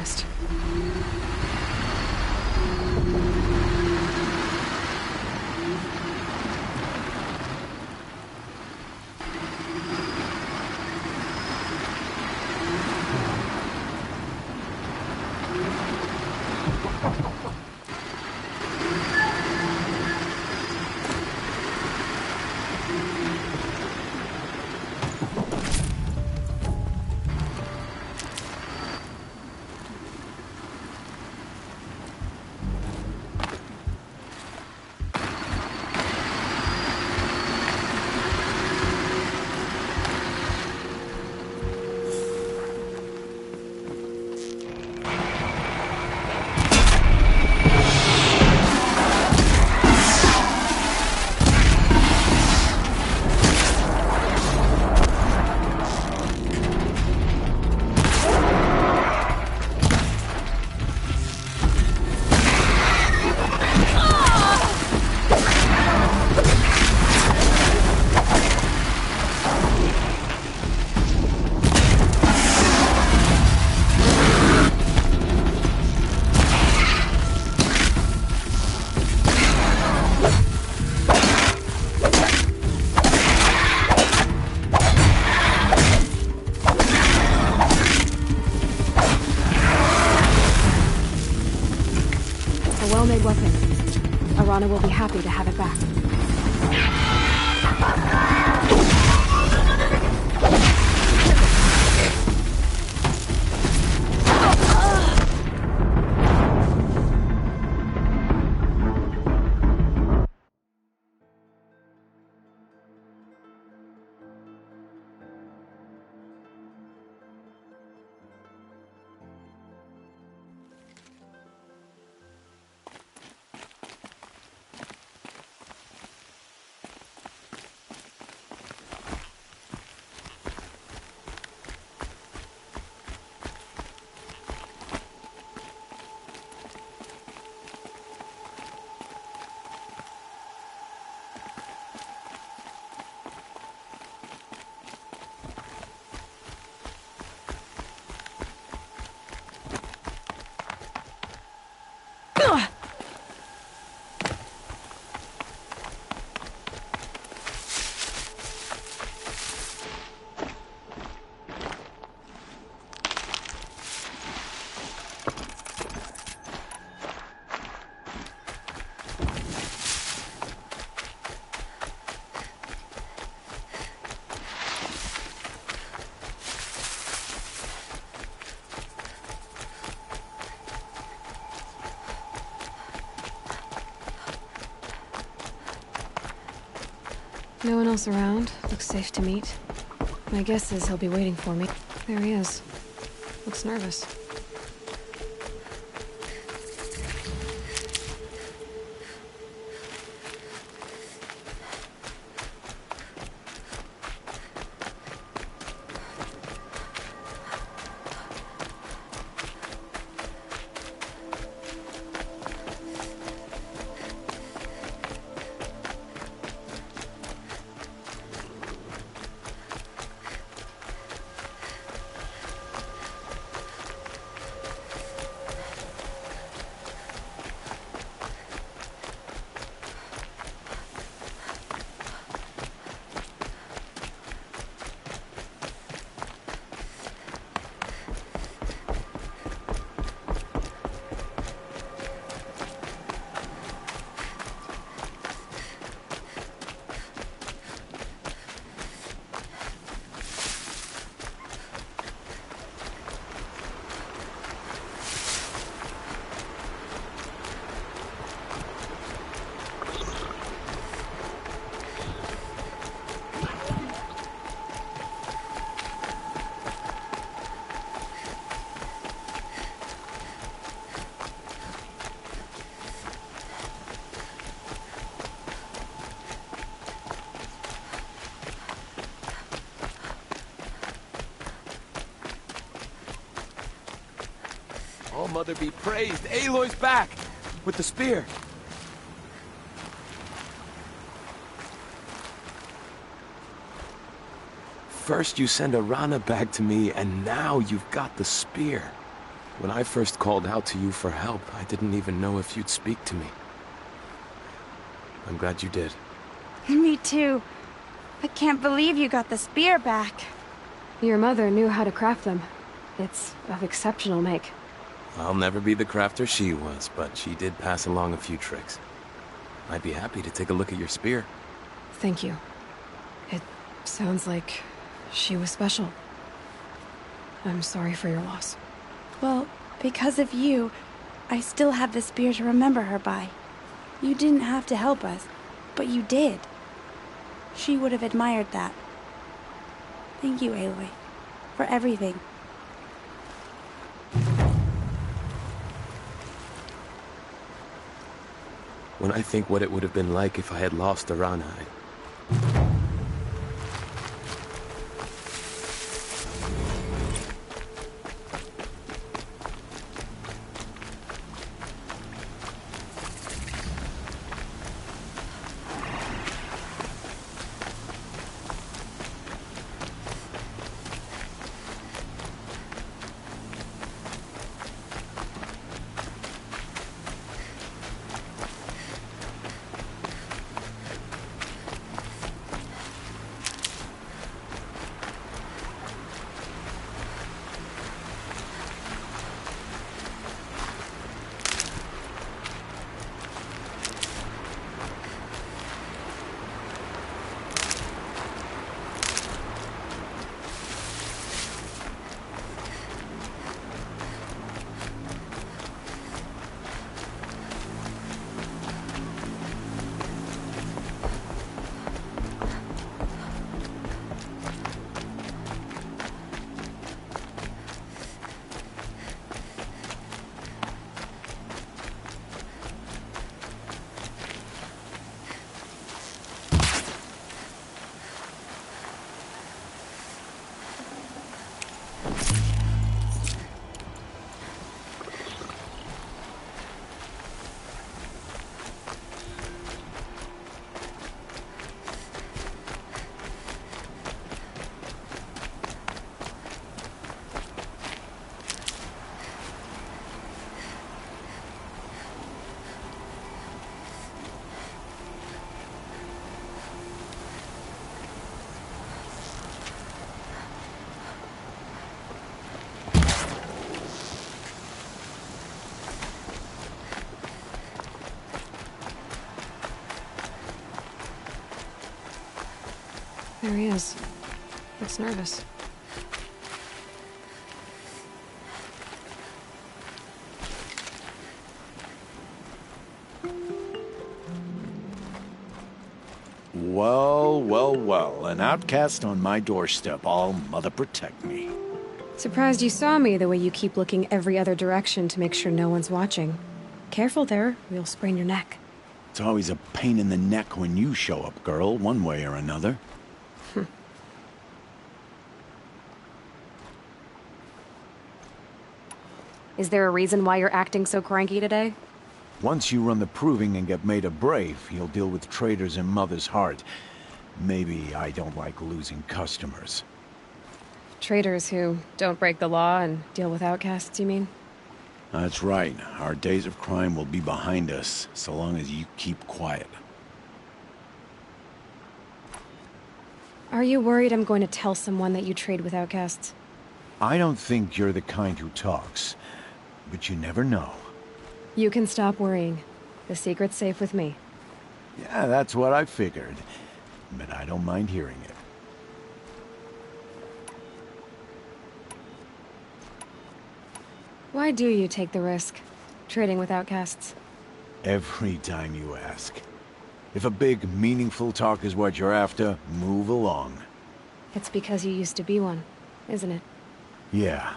K: fast. A well-made weapon. Arana will be happy to have it back. No one else around. Looks safe to meet. My guess is he'll be waiting for me. There he is. Looks nervous.
L: Oh, Mother be praised. Aloy's back! With the spear. First you send Arana back to me, and now you've got the spear. When I first called out to you for help, I didn't even know if you'd speak to me. I'm glad you did.
N: Me too. I can't believe you got the spear back.
K: Your mother knew how to craft them. It's of exceptional make.
L: I'll never be the crafter she was, but she did pass along a few tricks. I'd be happy to take a look at your spear.
K: Thank you. It sounds like she was special. I'm sorry for your loss.
N: Well, because of you, I still have the spear to remember her by. You didn't have to help us, but you did. She would have admired that. Thank you, Aloy, for everything.
L: When I think what it would have been like if I had lost Arana,
K: There he is. Looks nervous.
O: Well, well, well. An outcast on my doorstep. All mother protect me.
K: Surprised you saw me the way you keep looking every other direction to make sure no one's watching. Careful there, or you'll sprain your neck.
O: It's always a pain in the neck when you show up, girl, one way or another.
K: Is there a reason why you're acting so cranky today?
O: Once you run the proving and get made a brave, you'll deal with traitors in Mother's Heart. Maybe I don't like losing customers.
K: Traitors who don't break the law and deal with outcasts, you mean?
O: That's right. Our days of crime will be behind us, so long as you keep quiet.
K: Are you worried I'm going to tell someone that you trade with outcasts?
O: I don't think you're the kind who talks, but you never know.
K: You can stop worrying. The secret's safe with me.
O: Yeah, that's what I figured. But I don't mind hearing it.
K: Why do you take the risk, trading with outcasts?
O: Every time you ask. If a big, meaningful talk is what you're after, move along.
K: It's because you used to be one, isn't it?
O: Yeah.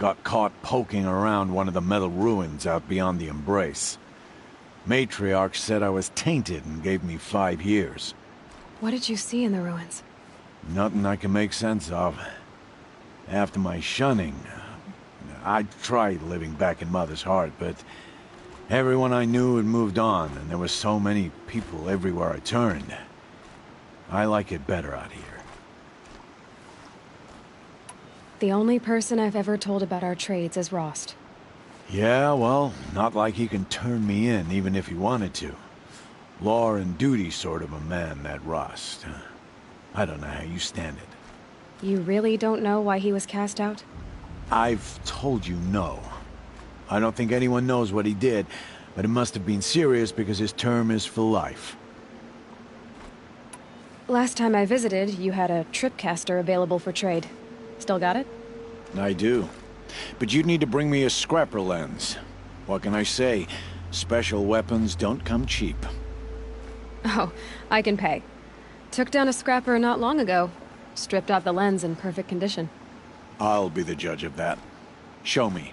O: Got caught poking around one of the metal ruins out beyond the Embrace. Matriarch said I was tainted and gave me 5 years.
K: What did you see in the ruins?
O: Nothing I can make sense of. After my shunning, I tried living back in Mother's Heart, but everyone I knew had moved on, and there were so many people everywhere I turned. I like it better out here.
K: The only person I've ever told about our trades is Rost.
O: Yeah, well, not like he can turn me in, even if he wanted to. Law and duty sort of a man, that Rust. I don't know how you stand it.
K: You really don't know why he was cast out?
O: I've told you no. I don't think anyone knows what he did, but it must have been serious because his term is for life.
K: Last time I visited, you had a tripcaster available for trade. Still got it?
O: I do. But you'd need to bring me a scrapper lens. What can I say? Special weapons don't come cheap.
K: Oh, I can pay. Took down a scrapper not long ago. Stripped out the lens in perfect condition.
O: I'll be the judge of that. Show me.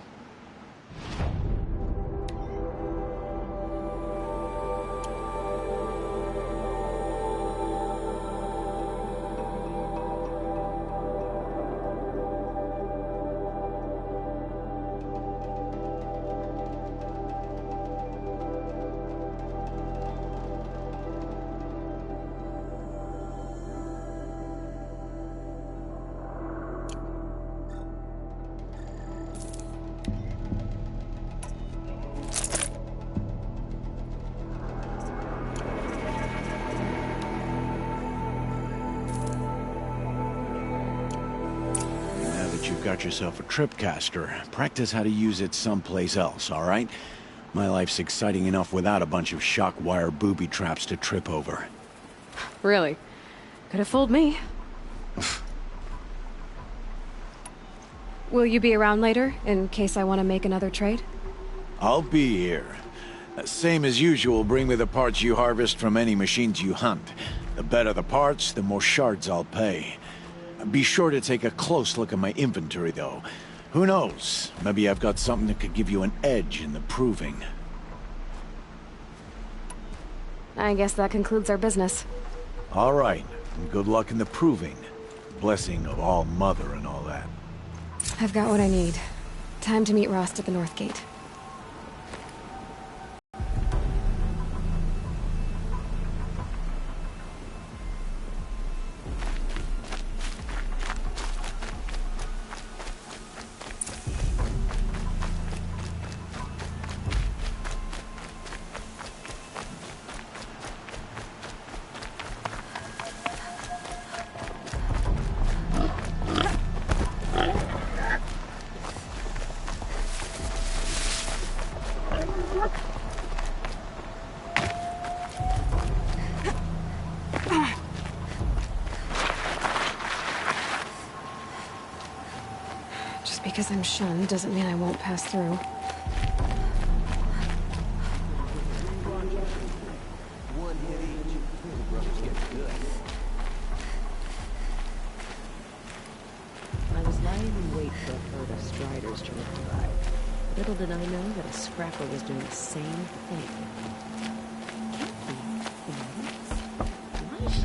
O: You've got yourself a tripcaster. Practice how to use it someplace else, all right? My life's exciting enough without a bunch of shock wire booby traps to trip over.
K: Really? Could have fooled me. Will you be around later, in case I want to make another trade?
O: I'll be here. Same as usual, bring me the parts you harvest from any machines you hunt. The better the parts, the more shards I'll pay. Be sure to take a close look at my inventory, though. Who knows? Maybe I've got something that could give you an edge in the proving.
K: I guess that concludes our business.
O: All right. And good luck in the proving. Blessing of All Mother and all that.
K: I've got what I need. Time to meet Rost at the North Gate. Just because I'm shunned doesn't mean I won't pass through.
P: I was lying in wait for a herd of striders to arrive. Little did I know that a scrapper was doing the same thing. Why is she...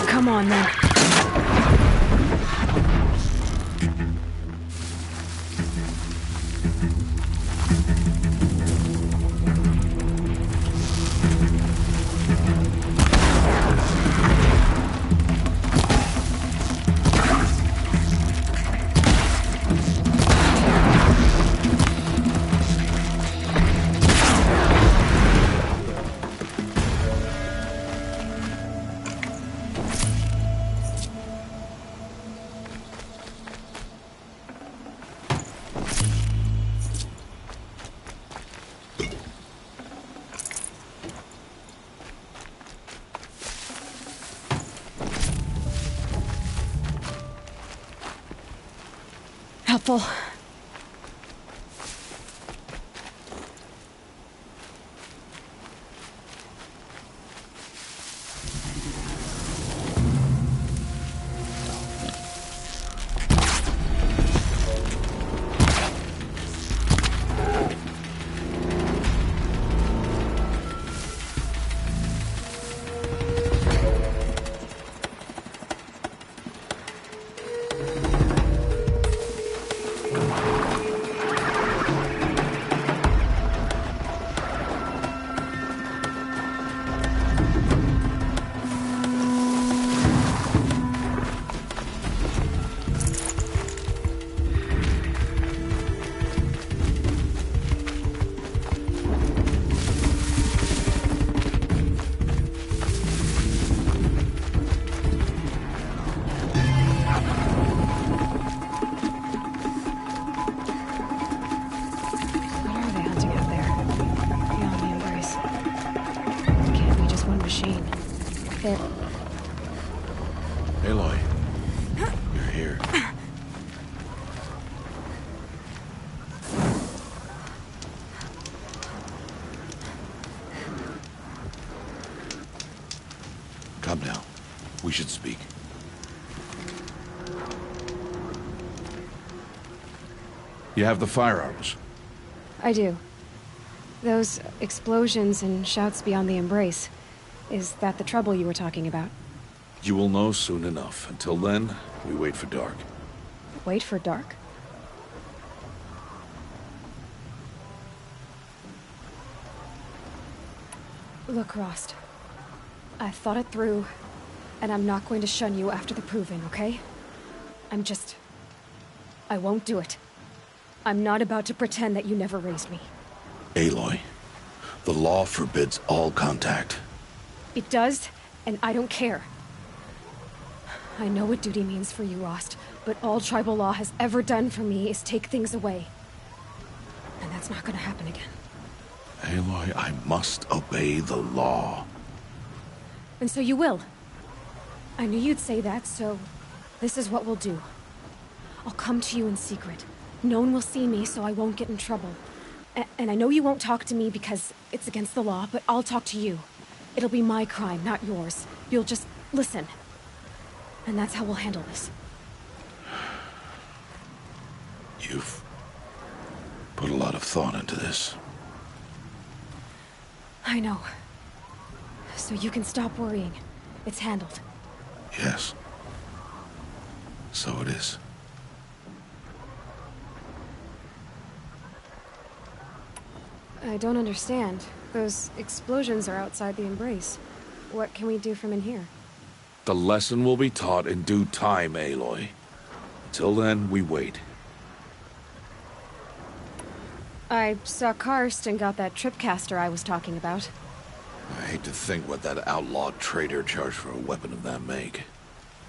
K: Come on, then. helpful.
F: Aloy, you're here. Come now. We should speak. You have the firearms?
K: I do. Those explosions and shouts beyond the embrace. Is that the trouble you were talking about?
F: You will know soon enough. Until then, we wait for dark.
K: Wait for dark? Look, Rost. I thought it through, and I'm not going to shun you after the proving, okay? I won't do it. I'm not about to pretend that you never raised me.
F: Aloy, the law forbids all contact.
K: It does, and I don't care. I know what duty means for you, Rost, but all tribal law has ever done for me is take things away. And that's not gonna happen again.
F: Aloy, I must obey the law.
K: And so you will. I knew you'd say that, so this is what we'll do. I'll come to you in secret. No one will see me, so I won't get in trouble. And I know you won't talk to me because it's against the law, but I'll talk to you. It'll be my crime, not yours. You'll just listen. And that's how we'll handle this.
F: You've put a lot of thought into this.
K: I know. So you can stop worrying. It's handled.
F: Yes. So it is.
K: I don't understand. Those explosions are outside the embrace. What can we do from in here?
F: The lesson will be taught in due time, Aloy. Until then, we wait.
K: I saw Karst and got that tripcaster I was talking about.
F: I hate to think what that outlawed trader charged for a weapon of that make.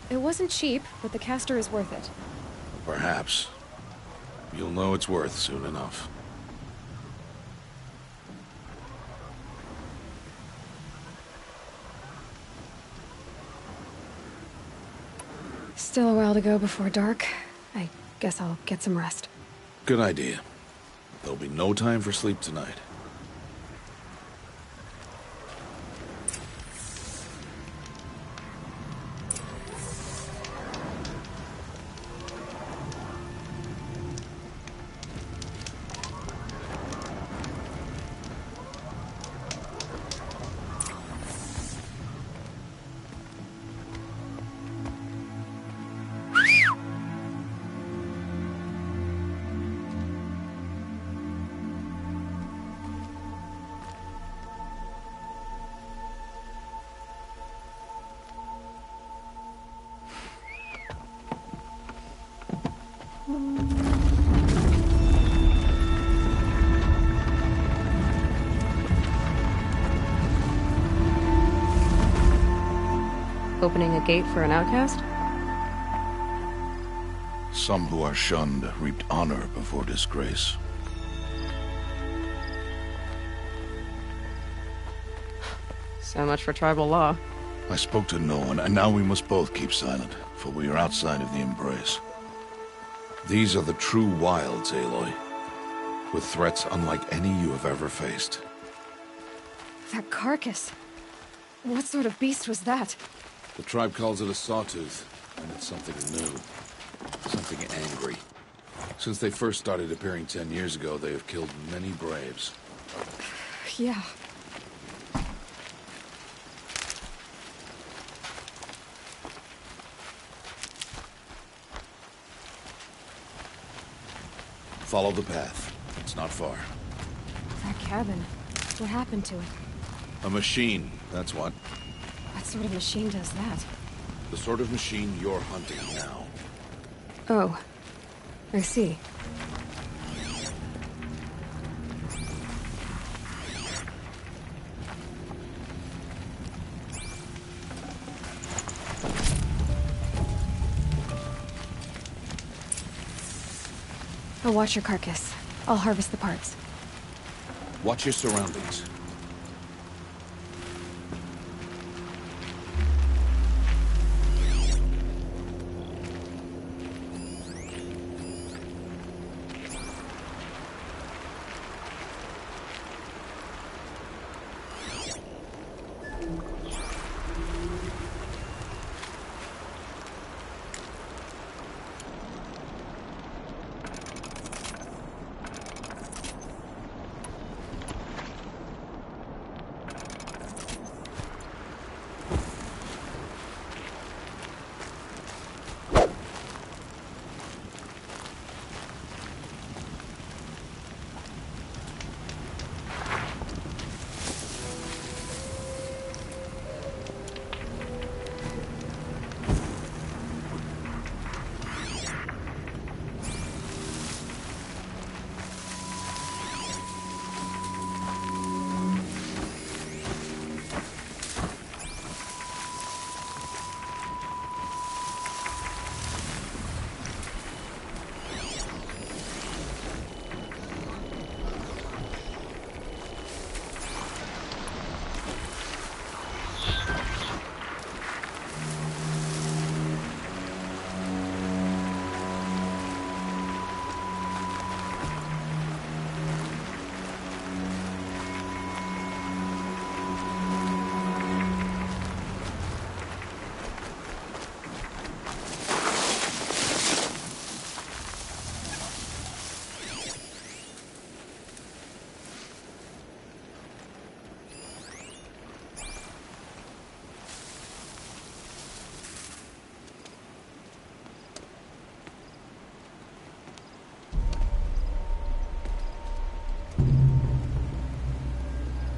K: It wasn't cheap, but the caster is worth it.
F: Perhaps. You'll know it's worth soon enough.
K: Still a while to go before dark. I guess I'll get some rest.
F: Good idea. There'll be no time for sleep tonight.
J: Opening a gate for an outcast?
F: Some who are shunned reaped honor before disgrace.
J: So much for tribal law.
F: I spoke to no one, and now we must both keep silent, for we are outside of the embrace. These are the true wilds, Aloy. With threats unlike any you have ever faced.
K: That carcass. What sort of beast was that?
F: The tribe calls it a sawtooth, and it's something new. Something angry. Since they first started appearing 10 years ago, they have killed many braves.
K: Yeah.
F: Follow the path. It's not far.
K: That cabin. What happened to it?
F: A machine, that's what.
K: What sort of machine does that?
F: The sort of machine you're hunting now.
K: Oh. I see. I'll watch your carcass. I'll harvest the parts.
F: Watch your surroundings.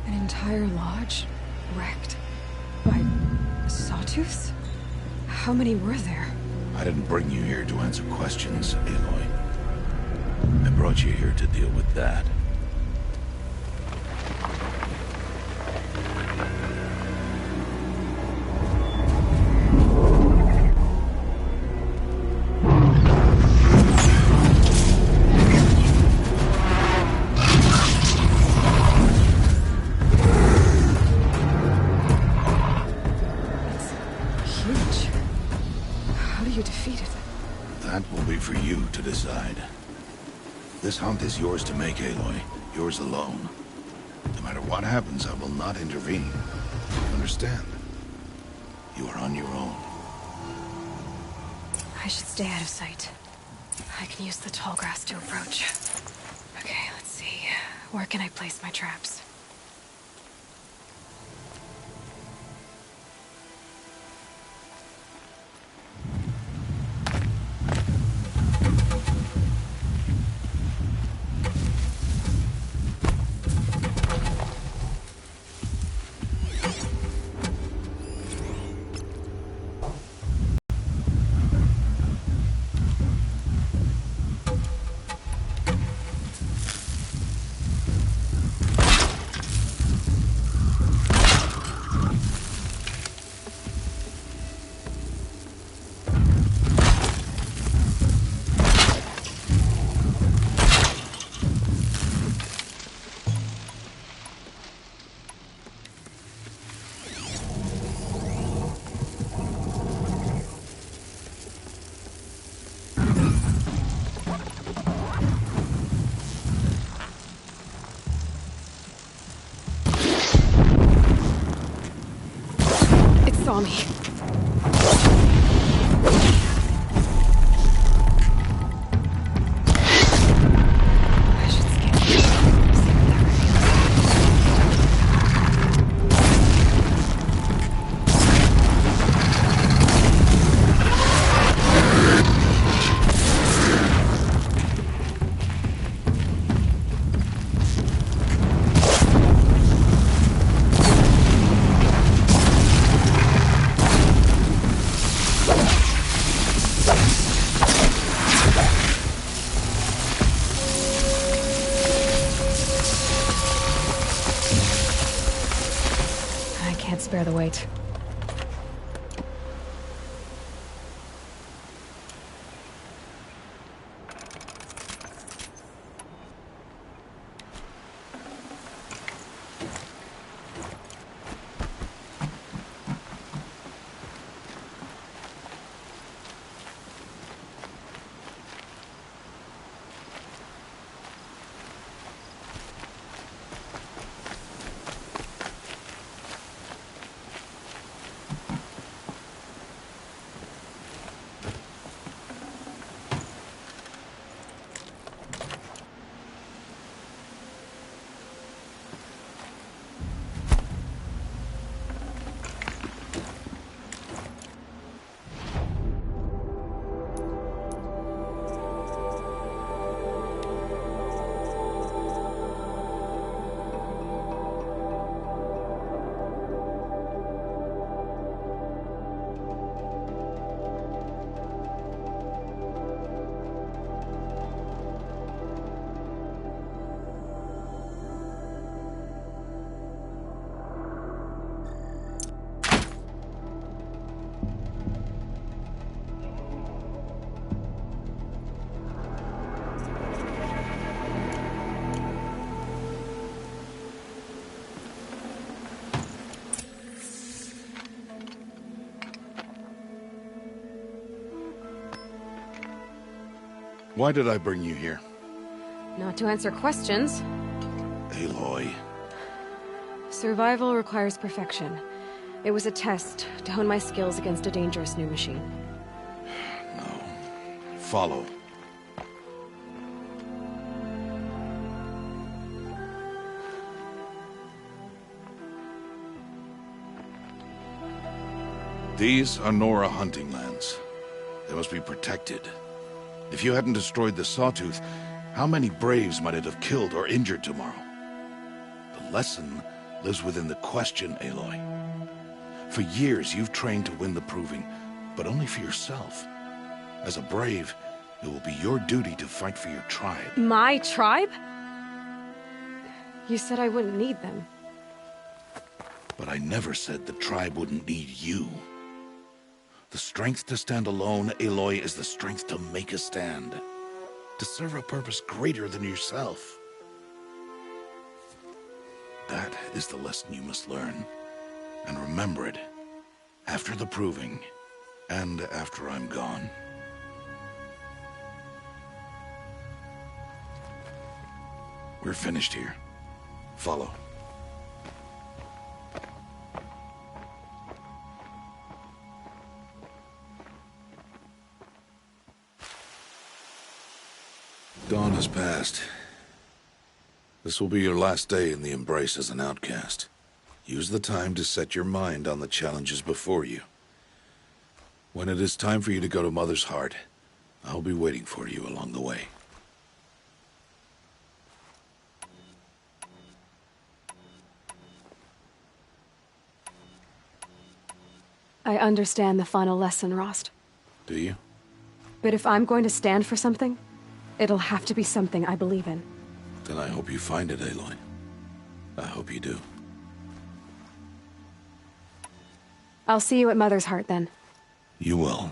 K: Entire lodge wrecked by sawtooths? How many were there?
F: I didn't bring you here to answer questions, Aloy. I brought you here to deal with that. This hunt is yours to make, Aloy. Yours alone. No matter what happens, I will not intervene. You understand? You are on your own.
K: I should stay out of sight. I can use the tall grass to approach. Okay, let's see. Where can I place my traps? saw me. Bear the weight.
F: Why did I bring you here?
K: Not to answer questions.
F: Aloy.
K: Survival requires perfection. It was a test to hone my skills against a dangerous new machine.
F: No. Follow. These are Nora hunting lands. They must be protected. If you hadn't destroyed the Sawtooth, how many Braves might it have killed or injured tomorrow? The lesson lives within the question, Aloy. For years, you've trained to win the Proving, but only for yourself. As a Brave, it will be your duty to fight for your tribe.
K: My tribe? You said I wouldn't need them.
F: But I never said the tribe wouldn't need you. The strength to stand alone, Aloy, is the strength to make a stand. To serve a purpose greater than yourself. That is the lesson you must learn. And remember it. After the Proving. And after I'm gone. We're finished here. Follow. Dawn has passed. This will be your last day in the Embrace as an outcast. Use the time to set your mind on the challenges before you. When it is time for you to go to Mother's Heart, I'll be waiting for you along the way.
K: I understand the final lesson, Rost.
F: Do you?
K: But if I'm going to stand for something, it'll have to be something I believe in.
F: Then I hope you find it, Aloy. I hope you do.
K: I'll see you at Mother's Heart, then.
F: You will.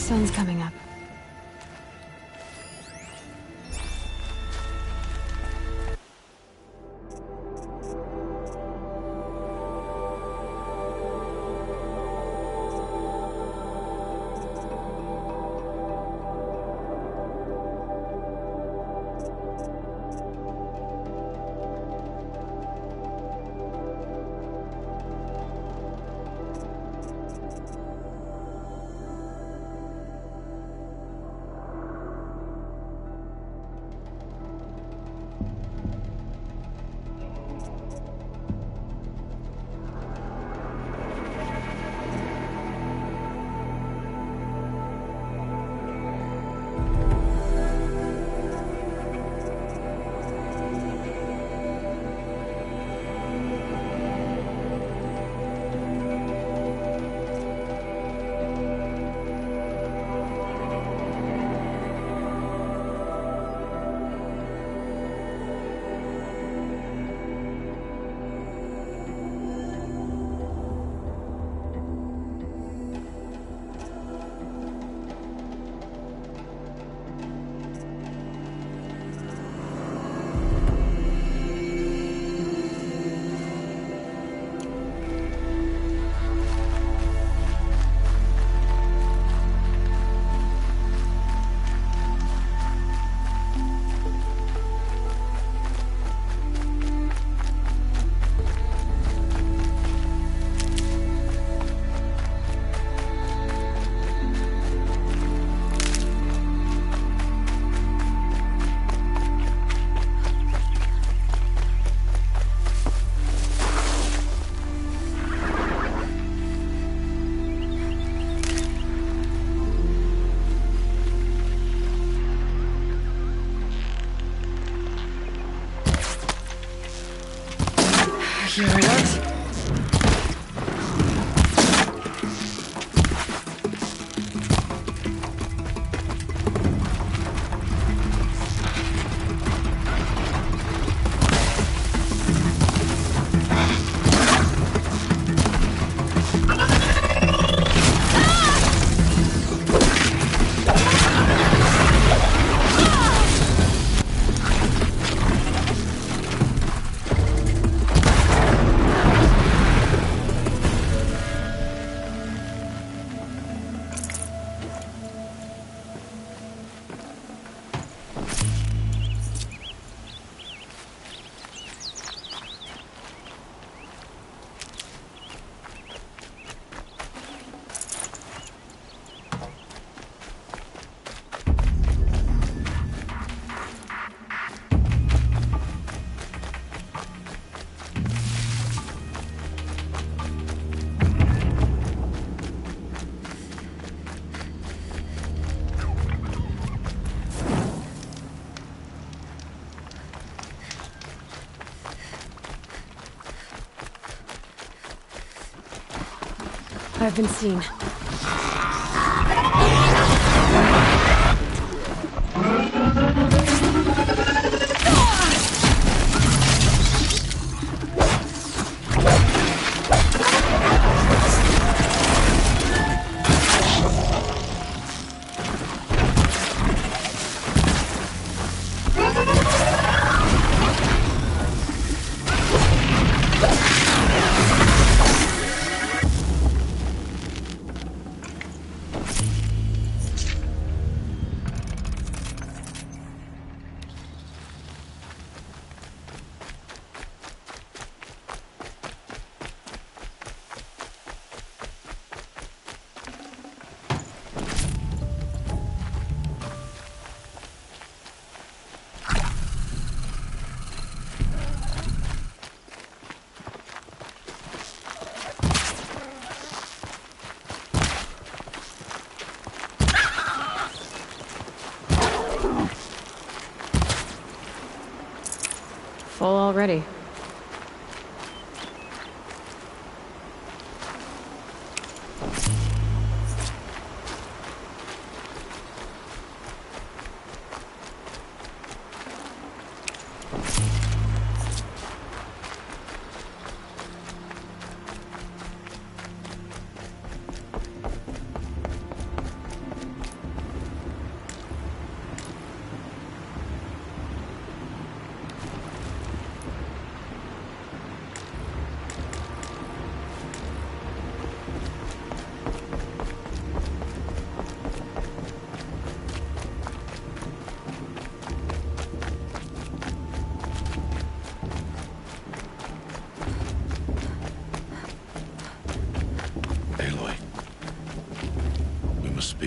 K: sun's coming up. Here, what? I've been seen. Full already.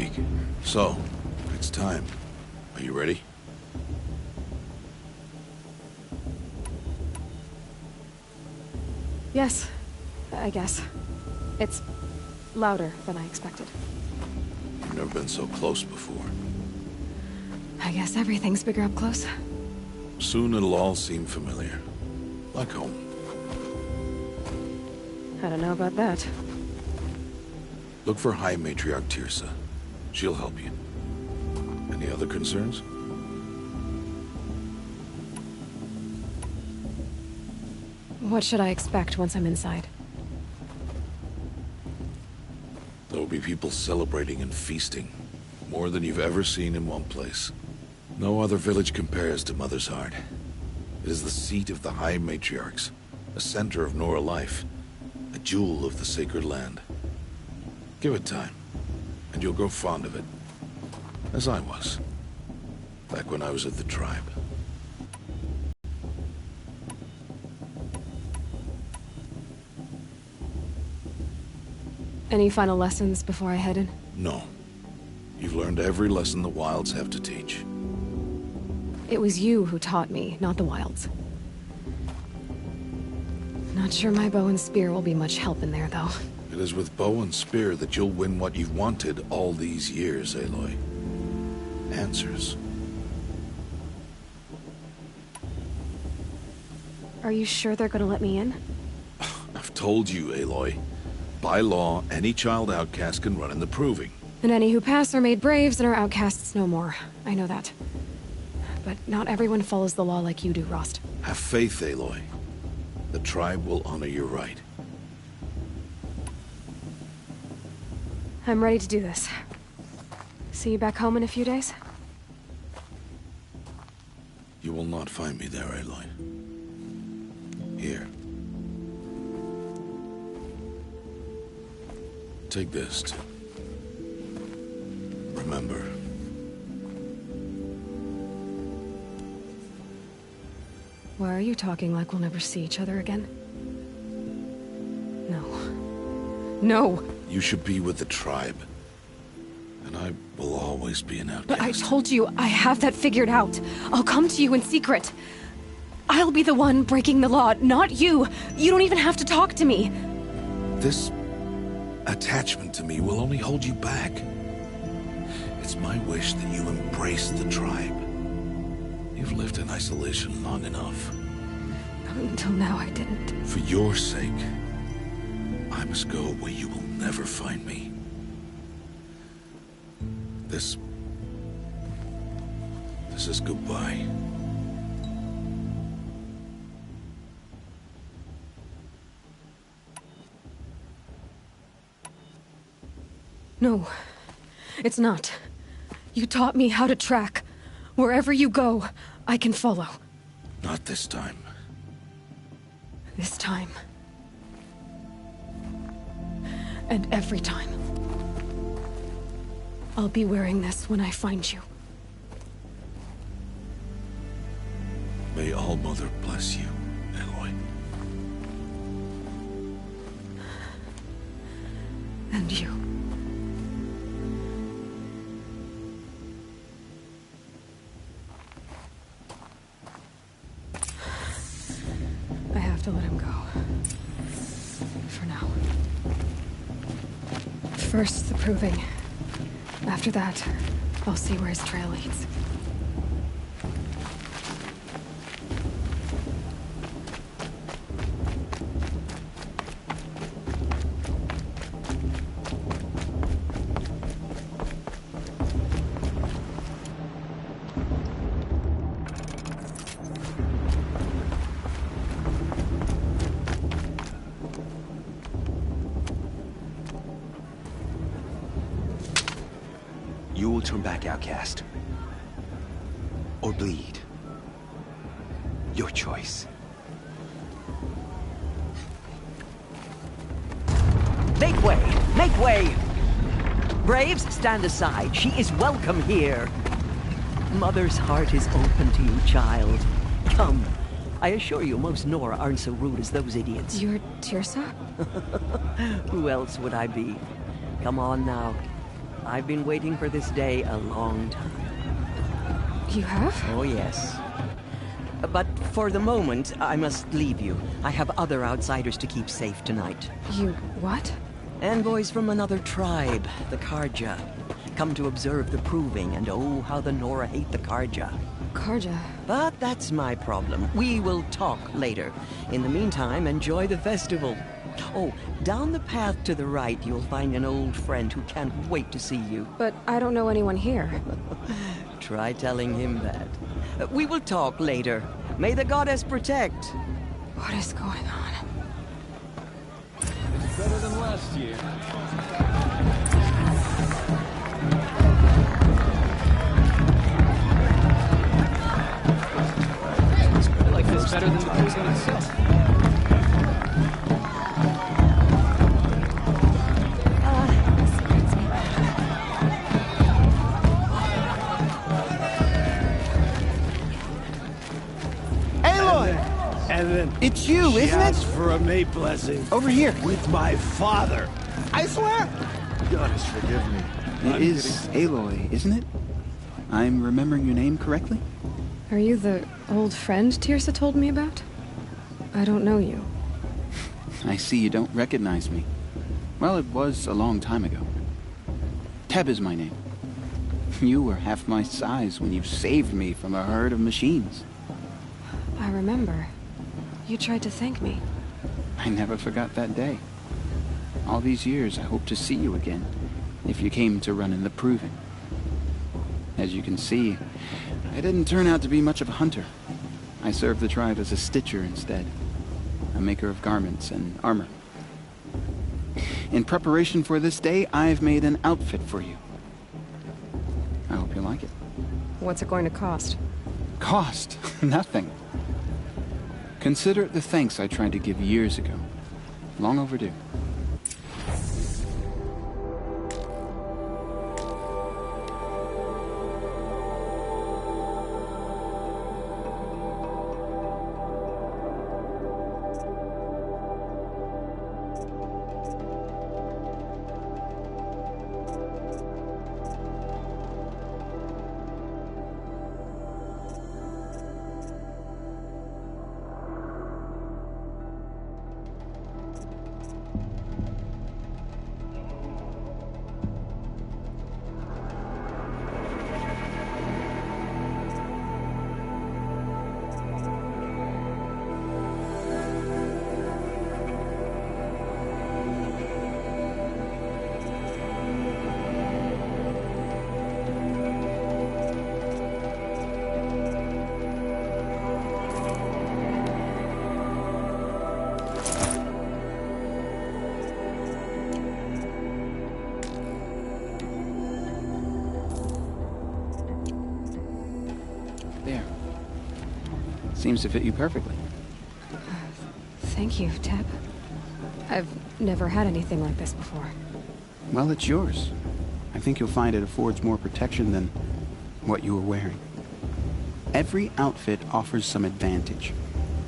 F: speak. So, it's time. Are you ready?
K: Yes, I guess. It's louder than I expected.
F: You've never been so close before.
K: I guess everything's bigger up close.
F: Soon it'll all seem familiar. Like home.
K: I don't know about that.
F: Look for High Matriarch Tirsa. She'll help you. Any other concerns?
K: What should I expect once I'm inside?
F: There will be people celebrating and feasting. More than you've ever seen in one place. No other village compares to Mother's Heart. It is the seat of the High Matriarchs, a center of Nora life, a jewel of the sacred land. Give it time, and you'll grow fond of it. As I was, back when I was at the tribe.
K: Any final lessons before I head in?
F: No. You've learned every lesson the Wilds have to teach.
K: It was you who taught me, not the Wilds. Not sure my bow and spear will be much help in there, though.
F: It is with bow and spear that you'll win what you've wanted all these years, Aloy. Answers.
K: Are you sure they're gonna let me in?
F: I've told you, Aloy. By law, any child outcast can run in the Proving.
K: And any who pass are made braves and are outcasts no more. I know that. But not everyone follows the law like you do, Rost.
F: Have faith, Aloy. The tribe will honor your right.
K: I'm ready to do this. See you back home in a few days?
F: You will not find me there, Aloy. Here. Take this to remember.
K: Why are you talking like we'll never see each other again? No. No!
F: You should be with the tribe. And I will always be an outcast.
K: But I told you, I have that figured out. I'll come to you in secret. I'll be the one breaking the law, not you. You don't even have to talk to me.
F: This attachment to me will only hold you back. It's my wish that you embrace the tribe. You've lived in isolation long enough.
K: Until now, I didn't.
F: For your sake, I must go where you will never find me. This is goodbye.
K: No, it's not. You taught me how to track. Wherever you go, I can follow.
F: Not this time.
K: This time. And every time. I'll be wearing this when I find you.
F: May All-Mother bless you, Aloy.
K: And you. I have to let him go. For now. First, the Proving. After that, I'll see where his trail leads.
Q: You will turn back, outcast. Or bleed. Your choice.
R: Make way! Make way! Braves, stand aside. She is welcome here. Mother's heart is open to you, child. Come. I assure you, most Nora aren't so rude as those idiots.
K: You're Tirsa?
R: Who else would I be? Come on now. I've been waiting for this day a long time.
K: You have?
R: Oh, yes. But for the moment, I must leave you. I have other outsiders to keep safe tonight.
K: You what?
R: Envoys from another tribe, the Karja. Come to observe the proving, and oh, how the Nora hate the Karja.
K: Karja?
R: But that's my problem. We will talk later. In the meantime, enjoy the festival. Oh, down the path to the right, you'll find an old friend who can't wait to see you.
K: But I don't know anyone here.
R: Try telling him that. We will talk later. May the goddess protect.
K: What is going on?
G: It's better than last year. I like this better than the cruising itself.
S: And then
T: it's you, isn't it?
S: Asked for a mate blessing.
T: Over here.
S: With my father.
T: I swear.
S: Goddess, forgive me.
T: It is Aloy, isn't it? I'm remembering your name correctly?
K: Are you the old friend Tirsa told me about? I don't know you.
T: I see you don't recognize me. Well, it was a long time ago. Teb is my name. You were half my size when you saved me from a herd of machines.
K: I remember. You tried to thank me.
T: I never forgot that day. All these years, I hope to see you again, if you came to run in the proving. As you can see, I didn't turn out to be much of a hunter. I served the tribe as a stitcher instead, a maker of garments and armor. In preparation for this day, I've made an outfit for you. I hope you like it.
K: What's it going to cost?
T: Cost? Nothing. Consider it the thanks I tried to give years ago. Long overdue. There. Seems to fit you perfectly.
K: Thank you, Teb. I've never had anything like this before.
T: Well, it's yours. I think you'll find it affords more protection than what you were wearing. Every outfit offers some advantage.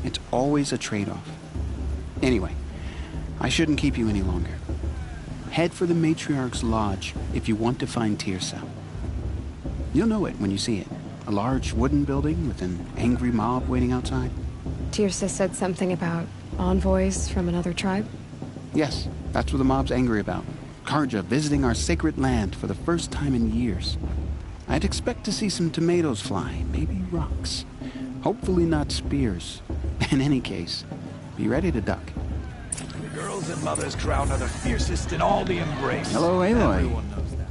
T: It's always a trade-off. Anyway, I shouldn't keep you any longer. Head for the Matriarch's Lodge if you want to find Tirsa. You'll know it when you see it. A large wooden building with an angry mob waiting outside.
K: Tirsa said something about envoys from another tribe?
T: Yes, that's what the mob's angry about. Karja visiting our sacred land for the first time in years. I'd expect to see some tomatoes fly, maybe rocks. Hopefully not spears. In any case, be ready to duck.
S: The girls at Mother's Crown are the fiercest in all the embrace.
T: Hello, Aloy.
S: Everyone knows that.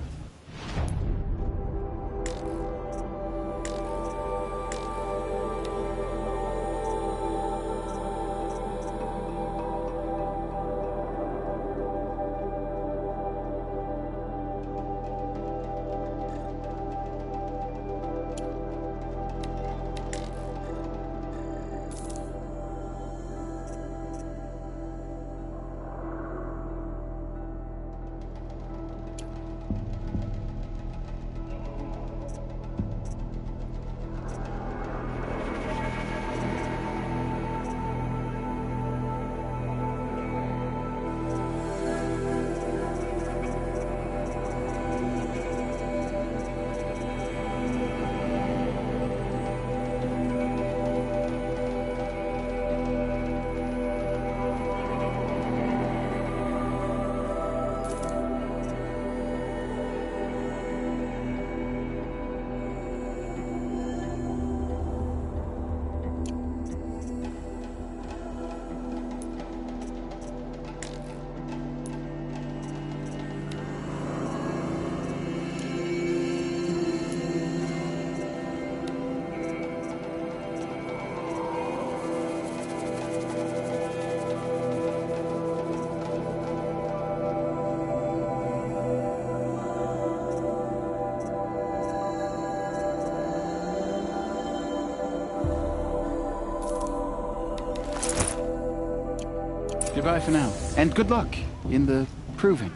T: Goodbye for now. And good luck in the proving.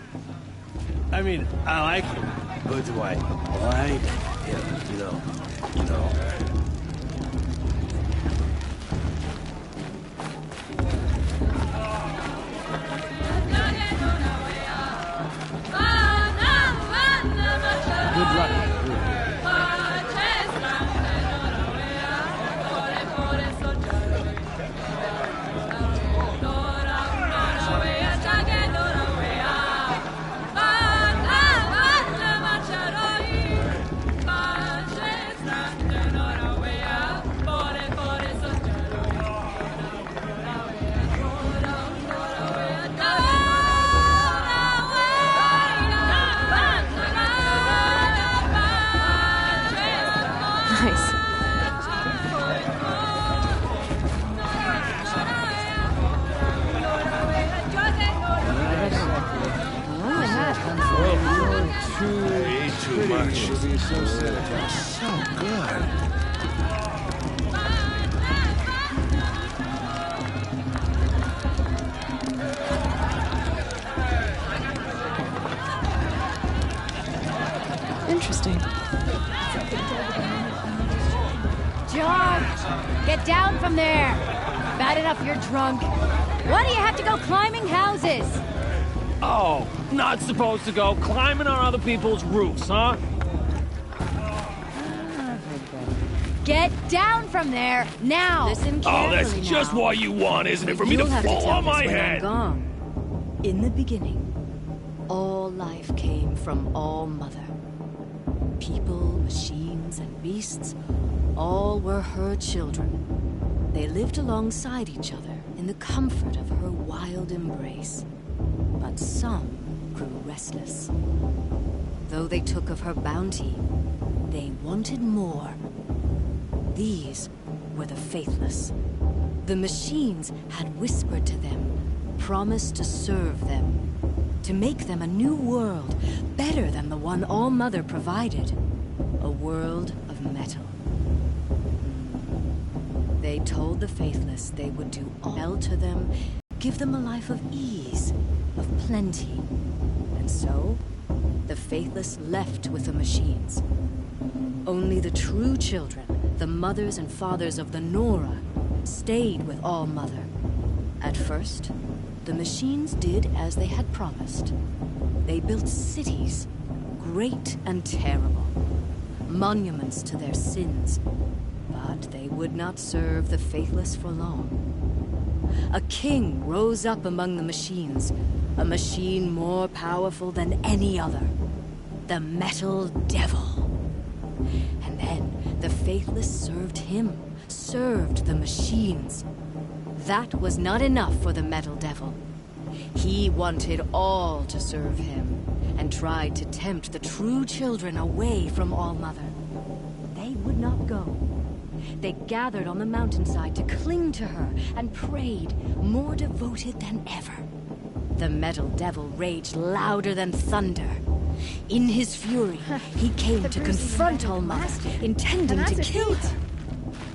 S: I mean, I like him, but do I like him? You know.
T: Good luck.
K: Nice.
F: Way too much. So good.
K: Interesting.
U: George, get down from there. Bad enough you're drunk. Why do you have to go climbing houses?
G: Oh, not supposed to go climbing on other people's roofs, huh?
U: Get down from there, now!
G: Listen carefully. Oh, that's just what you want, isn't it? For me to fall on my head?
P: Gone. In the beginning, all life came from All Mother. People, machines, and beasts, all were her children. They lived alongside each other in the comfort of her wild embrace. But some grew restless. Though they took of her bounty, they wanted more. These were the faithless. The machines had whispered to them, promised to serve them, to make them a new world, better than the one All Mother provided. A world of metal. They told the faithless they would do all to them, give them a life of ease, of plenty. And so, the faithless left with the machines. Only the true children, the mothers and fathers of the Nora, stayed with All Mother. At first, the machines did as they had promised. They built cities, great and terrible, monuments to their sins, but they would not serve the faithless for long. A king rose up among the machines, a machine more powerful than any other, the Metal Devil. And then the faithless served him, served the machines. That was not enough for the Metal Devil. He wanted all to serve him, and tried to tempt the true children away from All Mother. They would not go. They gathered on the mountainside to cling to her and prayed, more devoted than ever. The Metal Devil raged louder than thunder. In his fury, he came to confront All Mother, intending to kill her.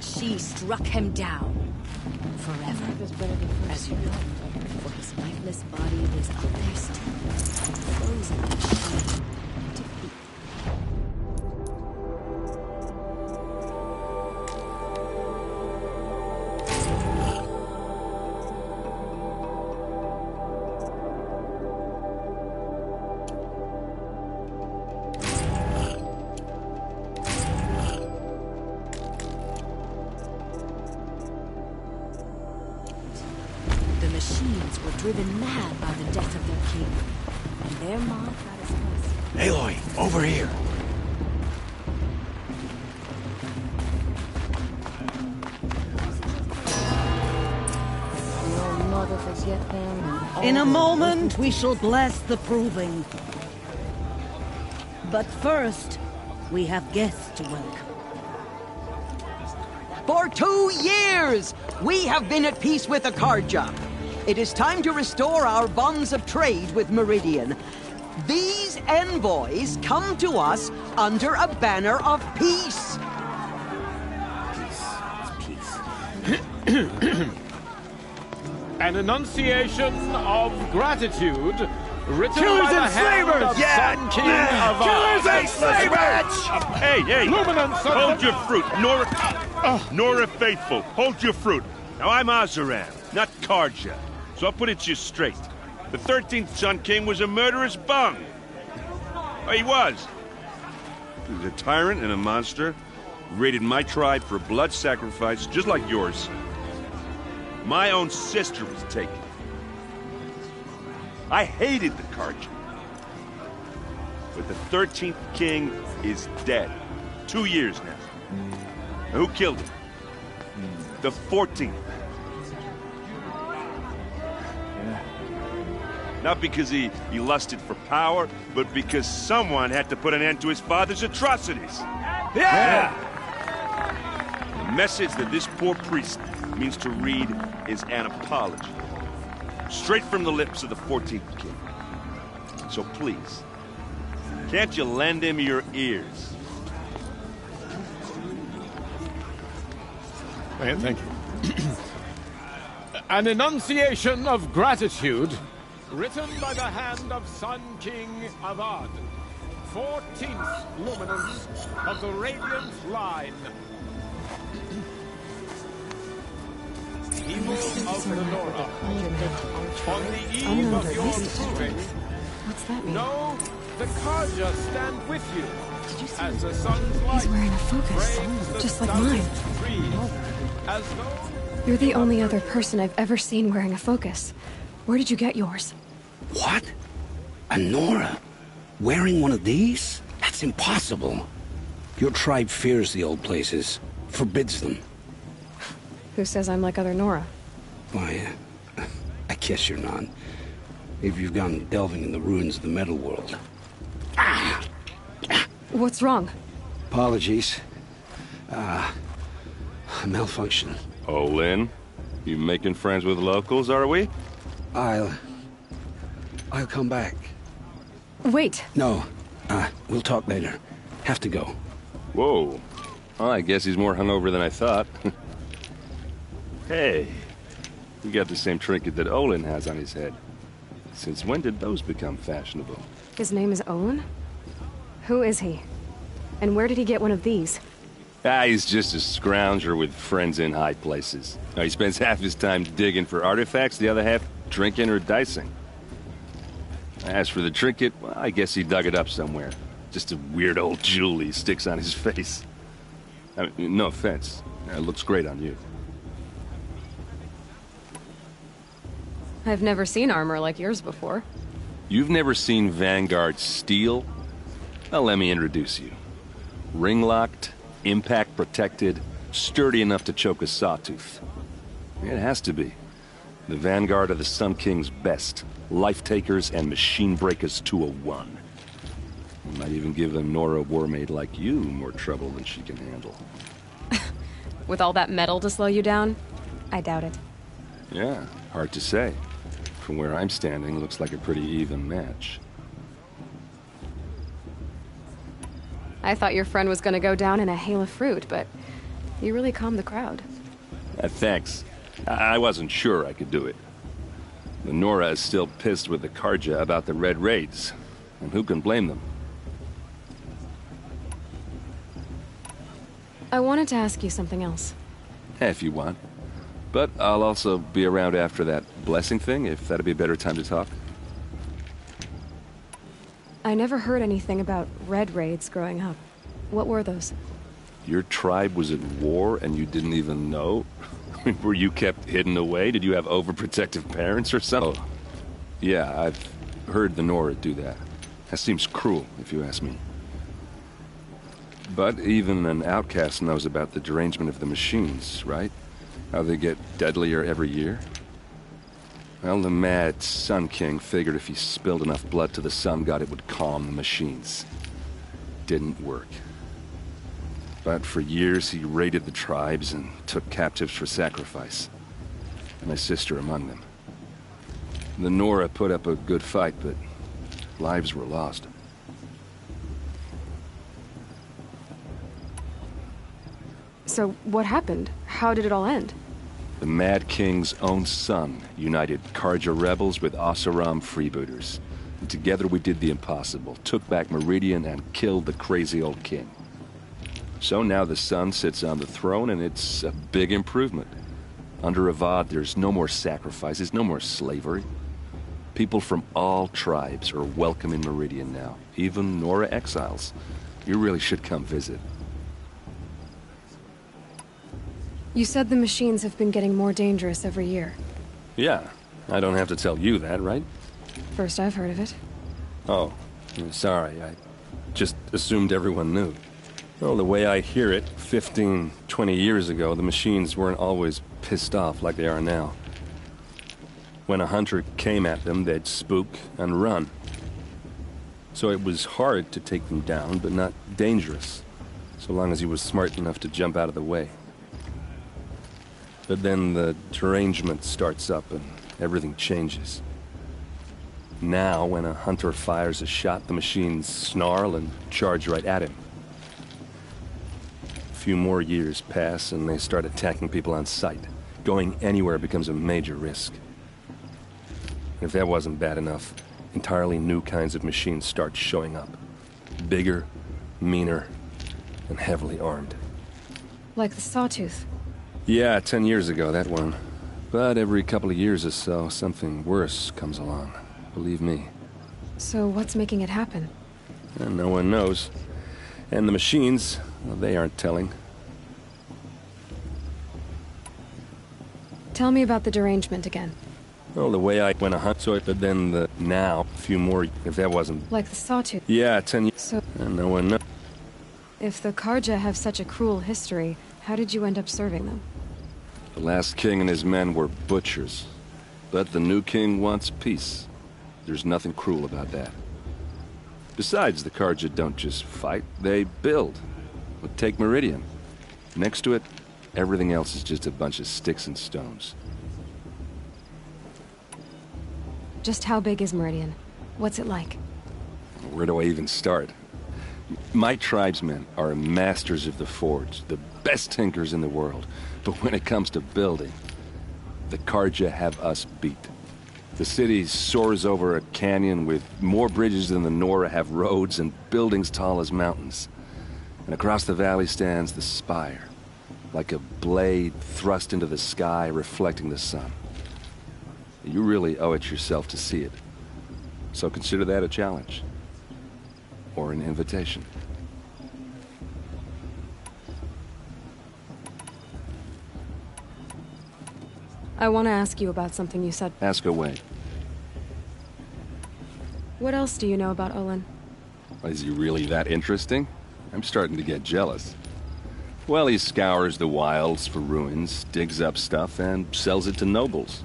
P: She struck him down forever, as you know, for his lifeless body is up there still, frozen in shame and defeat. Driven mad by the death of their king, and their mob got as close.
O: Aloy, over here.
V: In a moment, we shall bless the proving. But first, we have guests to welcome.
R: For 2 years, we have been at peace with Akarja. It is time to restore our bonds of trade with Meridian. These envoys come to us under a banner of peace.
O: Peace.
G: An enunciation of gratitude written
S: Killers
G: by the
S: and
G: hand
S: slavers!
G: of Sun King of
S: Killers and slavers!
C: Hey, hey!
G: Luminance of
C: Hold
G: the-
C: your fruit, Nora Faithful. Hold your fruit. Now I'm Azaran, not Karja, so I'll put it to you straight. The 13th Sun King was a murderous bung. Oh, he was. He was a tyrant and a monster. Raided my tribe for a blood sacrifice, just like yours. My own sister was taken. I hated the Karja. But the 13th king is dead. 2 years now. Now, who killed him? The 14th. Not because he lusted for power, but because someone had to put an end to his father's atrocities.
S: Yeah!
C: The message that this poor priest means to read is an apology. Straight from the lips of the 14th king. So please, can't you lend him your ears?
G: Thank you. An enunciation of gratitude written by the hand of Sun King Avad, 14th luminance of the Radiant Line. Evil of the Nora. On the eve of your proving,
K: What's that mean?
G: know the Karja stand with you. As the sun's light
K: He's wearing a focus,
G: frames the
K: just like mine.
G: thousand trees, as though
K: You're the only other person I've ever seen wearing a focus. Where did you get yours?
D: What? A Nora? Wearing one of these? That's impossible. Your tribe fears the old places, forbids them.
K: Who says I'm like other Nora?
D: Why, I guess you're not. If you've gone delving in the ruins of the metal world.
K: What's wrong?
D: Apologies. A malfunction.
C: Oh, Lynn, you making friends with locals, are we?
D: I'll come back.
K: Wait.
D: No, we'll talk later. Have to go.
C: Whoa. Well, I guess he's more hungover than I thought. Hey, you got the same trinket that Olin has on his head. Since when did those become fashionable?
K: His name is Olin? Who is he? And where did he get one of these?
C: He's just a scrounger with friends in high places. He spends half his time digging for artifacts, the other half drinking or dicing. As for the trinket, well, I guess he dug it up somewhere. Just a weird old jewel he sticks on his face. I mean, no offense. It looks great on you.
K: I've never seen armor like yours before.
C: You've never seen Vanguard steel? Well, let me introduce you. Ring-locked, impact-protected, sturdy enough to choke a sawtooth. It has to be. The Vanguard of the Sun King's best. Life-takers and machine-breakers to a one. You might even give a Nora warmaid like you more trouble than she can handle.
K: With all that metal to slow you down? I doubt it.
C: Yeah, hard to say. From where I'm standing, looks like a pretty even match.
K: I thought your friend was gonna go down in a hail of fruit, but you really calmed the crowd.
C: Thanks. I wasn't sure I could do it. The Nora is still pissed with the Karja about the Red Raids, and who can blame them?
K: I wanted to ask you something else.
C: If you want. But I'll also be around after that blessing thing, if that'd be a better time to talk.
K: I never heard anything about red raids growing up. What were those?
C: Your tribe was at war and you didn't even know? Were you kept hidden away? Did you have overprotective parents or something? Oh, yeah, I've heard the Nora do that. That seems cruel, if you ask me. But even an outcast knows about the derangement of the machines, right? How they get deadlier every year? Well, the mad Sun King figured if he spilled enough blood to the Sun God, it would calm the machines. Didn't work. But for years, he raided the tribes and took captives for sacrifice. My sister among them. The Nora put up a good fight, but lives were lost.
K: So, what happened? How did it all end?
C: The Mad King's own son united Karja rebels with Oseram freebooters. And together we did the impossible, took back Meridian and killed the crazy old king. So now the son sits on the throne and it's a big improvement. Under Avad, there's no more sacrifices, no more slavery. People from all tribes are welcome in Meridian now, even Nora exiles. You really should come visit.
K: You said the machines have been getting more dangerous every year.
C: Yeah, I don't have to tell you that, right?
K: First I've heard of it.
C: Oh, sorry, I just assumed everyone knew. Well, the way I hear it, 15, 20 years ago, the machines weren't always pissed off like they are now. When a hunter came at them, they'd spook and run. So it was hard to take them down, but not dangerous, so long as he was smart enough to jump out of the way. But then the derangement starts up and everything changes. Now, when a hunter fires a shot, the machines snarl and charge right at him. A few more years pass and they start attacking people on sight. Going anywhere becomes a major risk. If that wasn't bad enough, entirely new kinds of machines start showing up. Bigger, meaner, and heavily armed.
K: Like the Sawtooth.
C: Yeah, 10 years ago, that one. But every couple of years or so, something worse comes along. Believe me.
K: So what's making it happen?
C: And no one knows. And the machines, well, they aren't telling.
K: Tell me about the derangement again.
C: Well, the way I went a hunt, so but then the now, a few more, if that wasn't...
K: Like the Sawtooth?
C: Yeah, 10 years.
K: So...
C: And no one knows.
K: If the Karja have such a cruel history, how did you end up serving them?
C: The last king and his men were butchers. But the new king wants peace. There's nothing cruel about that. Besides, the Karja don't just fight, they build. But take Meridian. Next to it, everything else is just a bunch of sticks and stones.
K: Just how big is Meridian? What's it like?
C: Where do I even start? My tribesmen are masters of the forge, the best tinkers in the world. But when it comes to building, the Karja have us beat. The city soars over a canyon with more bridges than the Nora have roads and buildings tall as mountains. And across the valley stands the spire, like a blade thrust into the sky reflecting the sun. You really owe it yourself to see it. So consider that a challenge. Or an invitation.
K: I want to ask you about something you said.
C: Ask away.
K: What else do you know about Olin?
C: Is he really that interesting? I'm starting to get jealous. Well, he scours the wilds for ruins, digs up stuff, and sells it to nobles.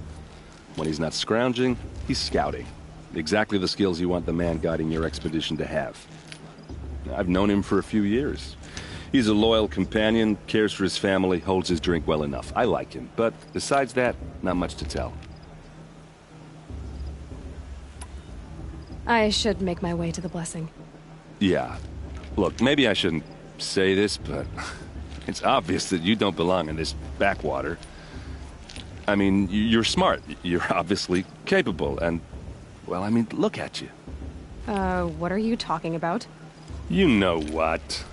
C: When he's not scrounging, he's scouting. Exactly the skills you want the man guiding your expedition to have. I've known him for a few years. He's a loyal companion, cares for his family, holds his drink well enough. I like him, but besides that, not much to tell.
K: I should make my way to the blessing.
C: Yeah. Look, maybe I shouldn't say this, but it's obvious that you don't belong in this backwater. I mean, you're smart. You're obviously capable, and, well, I mean, look at you.
K: What are you talking about?
C: You know what.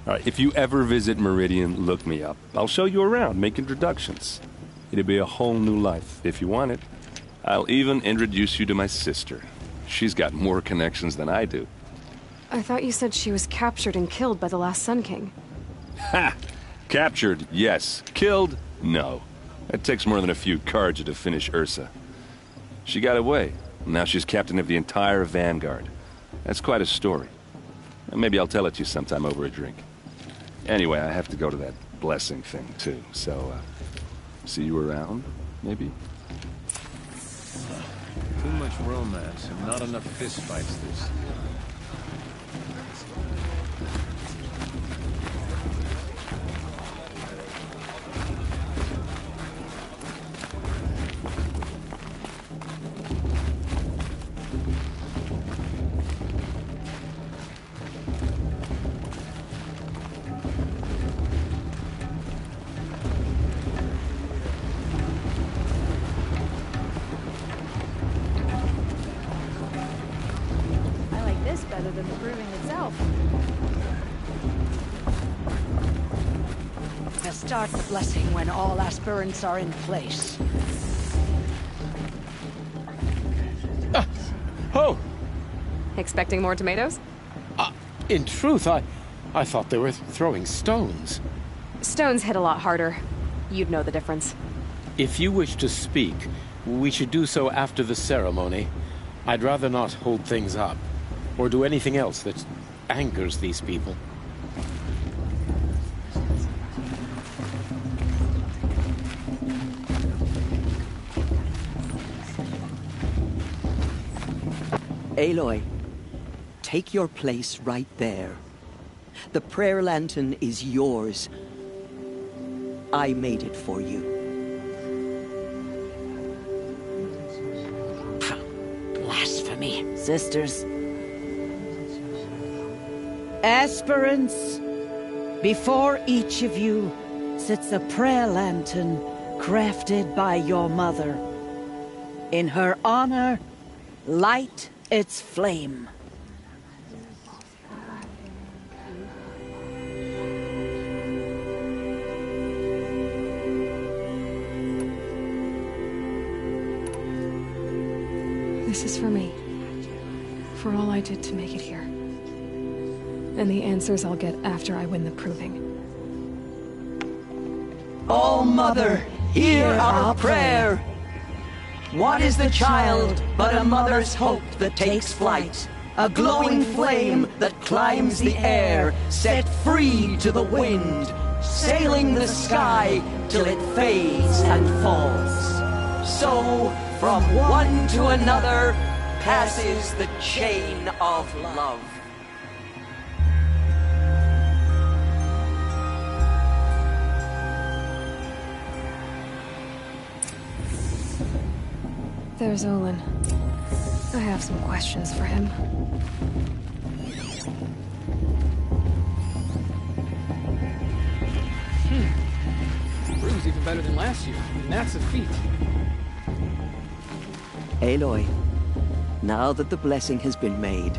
C: All right, if you ever visit Meridian, look me up. I'll show you around, make introductions. It'll be a whole new life, if you want it. I'll even introduce you to my sister. She's got more connections than I do.
K: I thought you said she was captured and killed by the last Sun King.
C: Ha! Captured, yes. Killed, no. It takes more than a few Karja to finish Ursa. She got away. Now she's captain of the entire Vanguard. That's quite a story. Maybe I'll tell it to you sometime over a drink. Anyway, I have to go to that blessing thing, too. So, see you around, maybe?
S: Too much romance and not enough fistfights this year.
V: start the blessing when all aspirants are in place.
G: Oh!
J: Expecting more tomatoes?
G: In truth, I thought they were throwing stones.
J: Stones hit a lot harder. You'd know the difference.
G: If you wish to speak, we should do so after the ceremony. I'd rather not hold things up, or do anything else that angers these people.
R: Aloy, take your place right there. The prayer lantern is yours. I made it for you.
V: Blasphemy, sisters. Aspirants, before each of you sits a prayer lantern crafted by your mother. In her honor, light its flame.
K: This is for me. For all I did to make it here. And the answers I'll get after I win the proving.
R: Oh, Mother, hear our prayer! What is the child but a mother's hope that takes flight? A glowing flame that climbs the air, set free to the wind, sailing the sky till it fades and falls. So, from one to another, passes the chain of love.
K: There's Olin. I have some questions for him.
E: Brew's even better than last year, and that's a feat.
R: Aloy, now that the blessing has been made,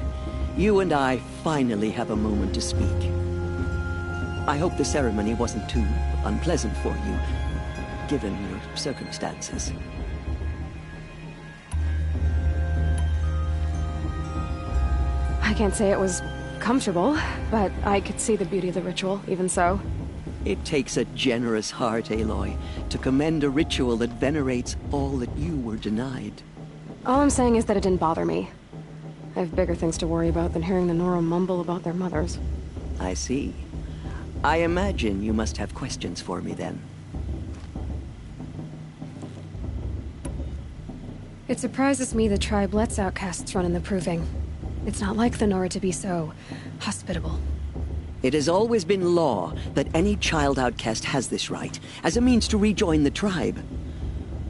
R: you and I finally have a moment to speak. I hope the ceremony wasn't too unpleasant for you, given your circumstances.
J: I can't say it was comfortable, but I could see the beauty of the ritual, even so.
R: It takes a generous heart, Aloy, to commend a ritual that venerates all that you were denied.
J: All I'm saying is that it didn't bother me. I have bigger things to worry about than hearing the Nora mumble about their mothers.
R: I see. I imagine you must have questions for me, then.
K: It surprises me the tribe lets outcasts run in the proving. It's not like the Nora to be so hospitable.
R: It has always been law that any child outcast has this right, as a means to rejoin the tribe.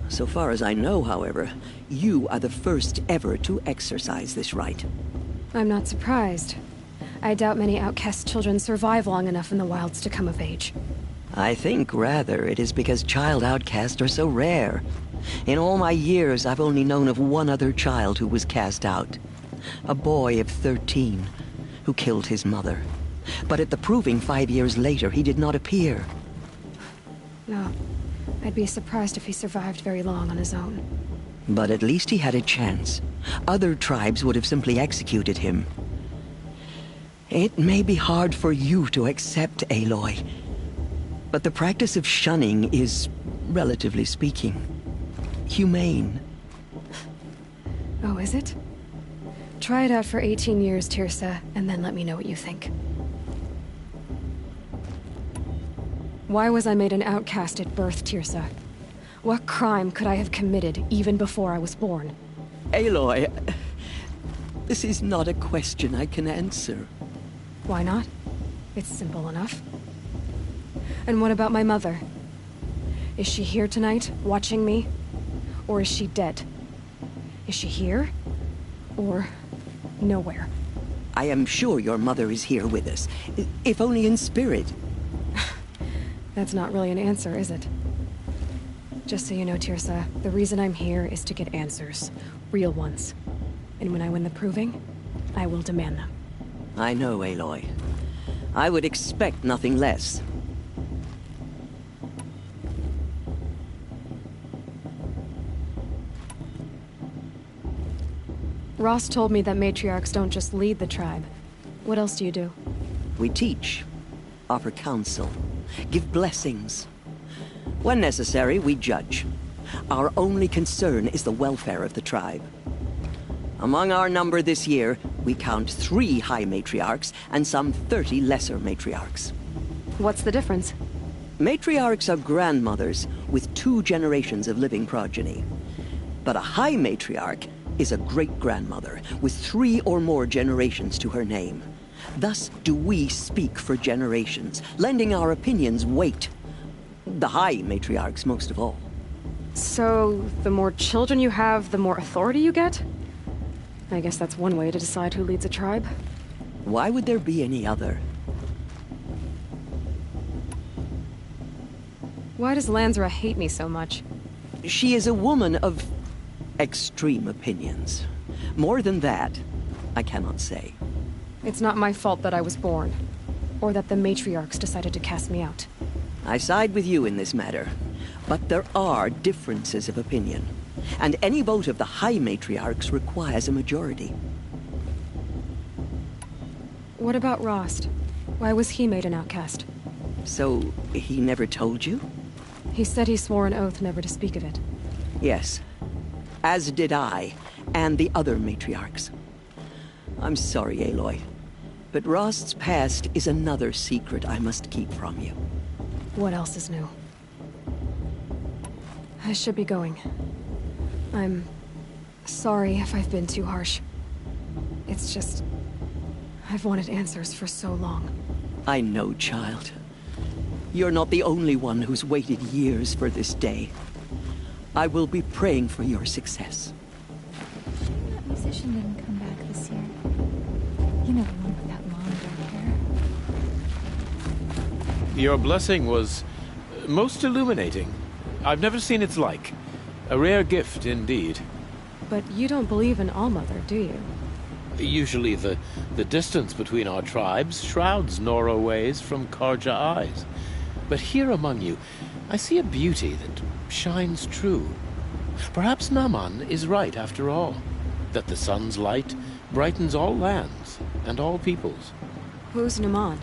R: So far as I know, however, you are the first ever to exercise this right.
K: I'm not surprised. I doubt many outcast children survive long enough in the wilds to come of age.
R: I think, rather, it is because child outcasts are so rare. In all my years, I've only known of one other child who was cast out. A boy of 13, who killed his mother. But at the proving 5 years later, he did not appear.
K: No. I'd be surprised if he survived very long on his own.
R: But at least he had a chance. Other tribes would have simply executed him. It may be hard for you to accept, Aloy, but the practice of shunning is, relatively speaking, humane.
K: Oh, is it? Try it out for 18 years, Tirsa, and then let me know what you think. Why was I made an outcast at birth, Tirsa? What crime could I have committed even before I was born?
R: Aloy, this is not a question I can answer.
K: Why not? It's simple enough. And what about my mother? Is she here tonight, watching me? Or is she dead? Is she here? Or nowhere?
R: I am sure your mother is here with us, if only in spirit.
K: That's not really an answer, is it? Just so you know, Tirsa, the reason I'm here is to get answers. Real ones. And when I win the proving, I will demand them.
R: I know, Aloy. I would expect nothing less.
J: Ross told me that matriarchs don't just lead the tribe. What else do you do?
R: We teach, offer counsel, give blessings. When necessary, we judge. Our only concern is the welfare of the tribe. Among our number this year, we count 3 high matriarchs and some 30 lesser matriarchs.
J: What's the difference?
R: Matriarchs are grandmothers with 2 generations of living progeny. But a high matriarch is a great-grandmother with 3 or more generations to her name. Thus do we speak for generations, lending our opinions weight. The high matriarchs most of all.
J: So, the more children you have, the more authority you get? I guess that's one way to decide who leads a tribe.
R: Why would there be any other?
J: Why does Lansra hate me so much?
R: She is a woman of extreme opinions. More than that, I cannot say.
J: It's not my fault that I was born, or that the matriarchs decided to cast me out.
R: I side with you in this matter, but there are differences of opinion, and any vote of the high matriarchs requires a majority.
J: What about Rost? Why was he made an outcast?
R: So, he never told you?
J: He said he swore an oath never to speak of it.
R: Yes, as did I, and the other matriarchs. I'm sorry, Aloy, but Rost's past is another secret I must keep from you.
J: What else is new? I should be going. I'm sorry if I've been too harsh. It's just... I've wanted answers for so long.
R: I know, child. You're not the only one who's waited years for this day. I will be praying for your success.
A: That musician didn't come back this year. You know, the one with that long dark hair.
G: Your blessing was most illuminating. I've never seen its like. A rare gift indeed.
J: But you don't believe in Allmother, do you?
G: Usually the distance between our tribes shrouds Nora ways from Karja eyes. But here among you, I see a beauty that shines true. Perhaps Naman is right after all, that the sun's light brightens all lands and all peoples.
J: Who's Naman?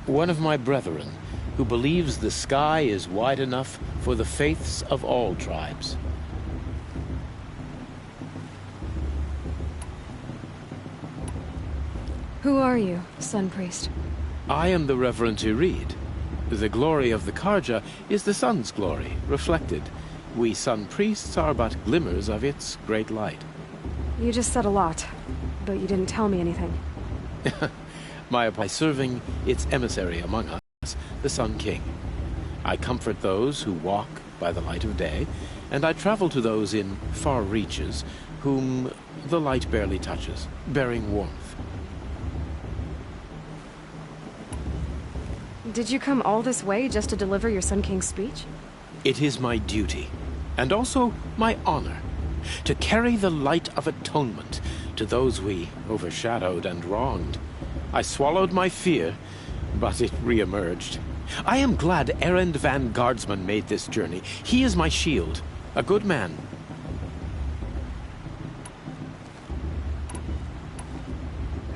G: One of my brethren, who believes the sky is wide enough for the faiths of all tribes.
J: Who are you, Sun Priest?
G: I am the Reverend Irid. The glory of the Karja is the sun's glory, reflected. We Sun Priests are but glimmers of its great light.
J: You just said a lot, but you didn't tell me anything.
G: By serving its emissary among us, the Sun King. I comfort those who walk by the light of day, and I travel to those in far reaches whom the light barely touches, bearing warmth.
J: Did you come all this way just to deliver your Sun King's speech?
G: It is my duty, and also my honor, to carry the light of atonement to those we overshadowed and wronged. I swallowed my fear, but it re-emerged. I am glad Erend van Guardsman made this journey. He is my shield, a good man.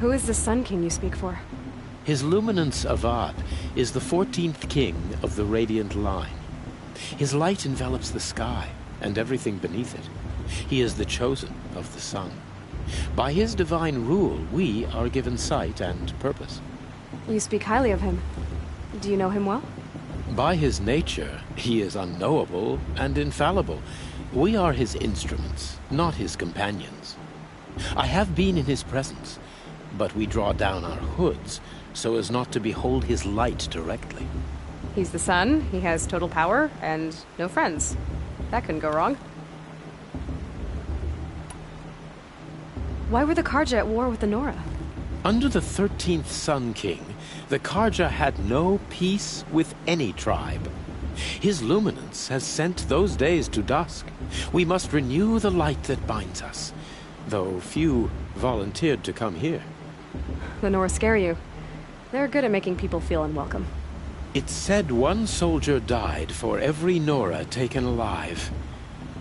J: Who is the Sun King you speak for?
G: His Luminance Avad is the 14th king of the Radiant Line. His light envelops the sky and everything beneath it. He is the chosen of the sun. By his divine rule, we are given sight and purpose.
J: You speak highly of him. Do you know him well?
G: By his nature, he is unknowable and infallible. We are his instruments, not his companions. I have been in his presence, but we draw down our hoods so as not to behold his light directly.
J: He's the sun, he has total power, and no friends. That couldn't go wrong. Why were the Karja at war with the Nora?
G: Under the 13th Sun King, the Karja had no peace with any tribe. His luminance has sent those days to dusk. We must renew the light that binds us, though few volunteered to come here.
J: The Nora scare you. They're good at making people feel unwelcome.
G: It's said one soldier died for every Nora taken alive.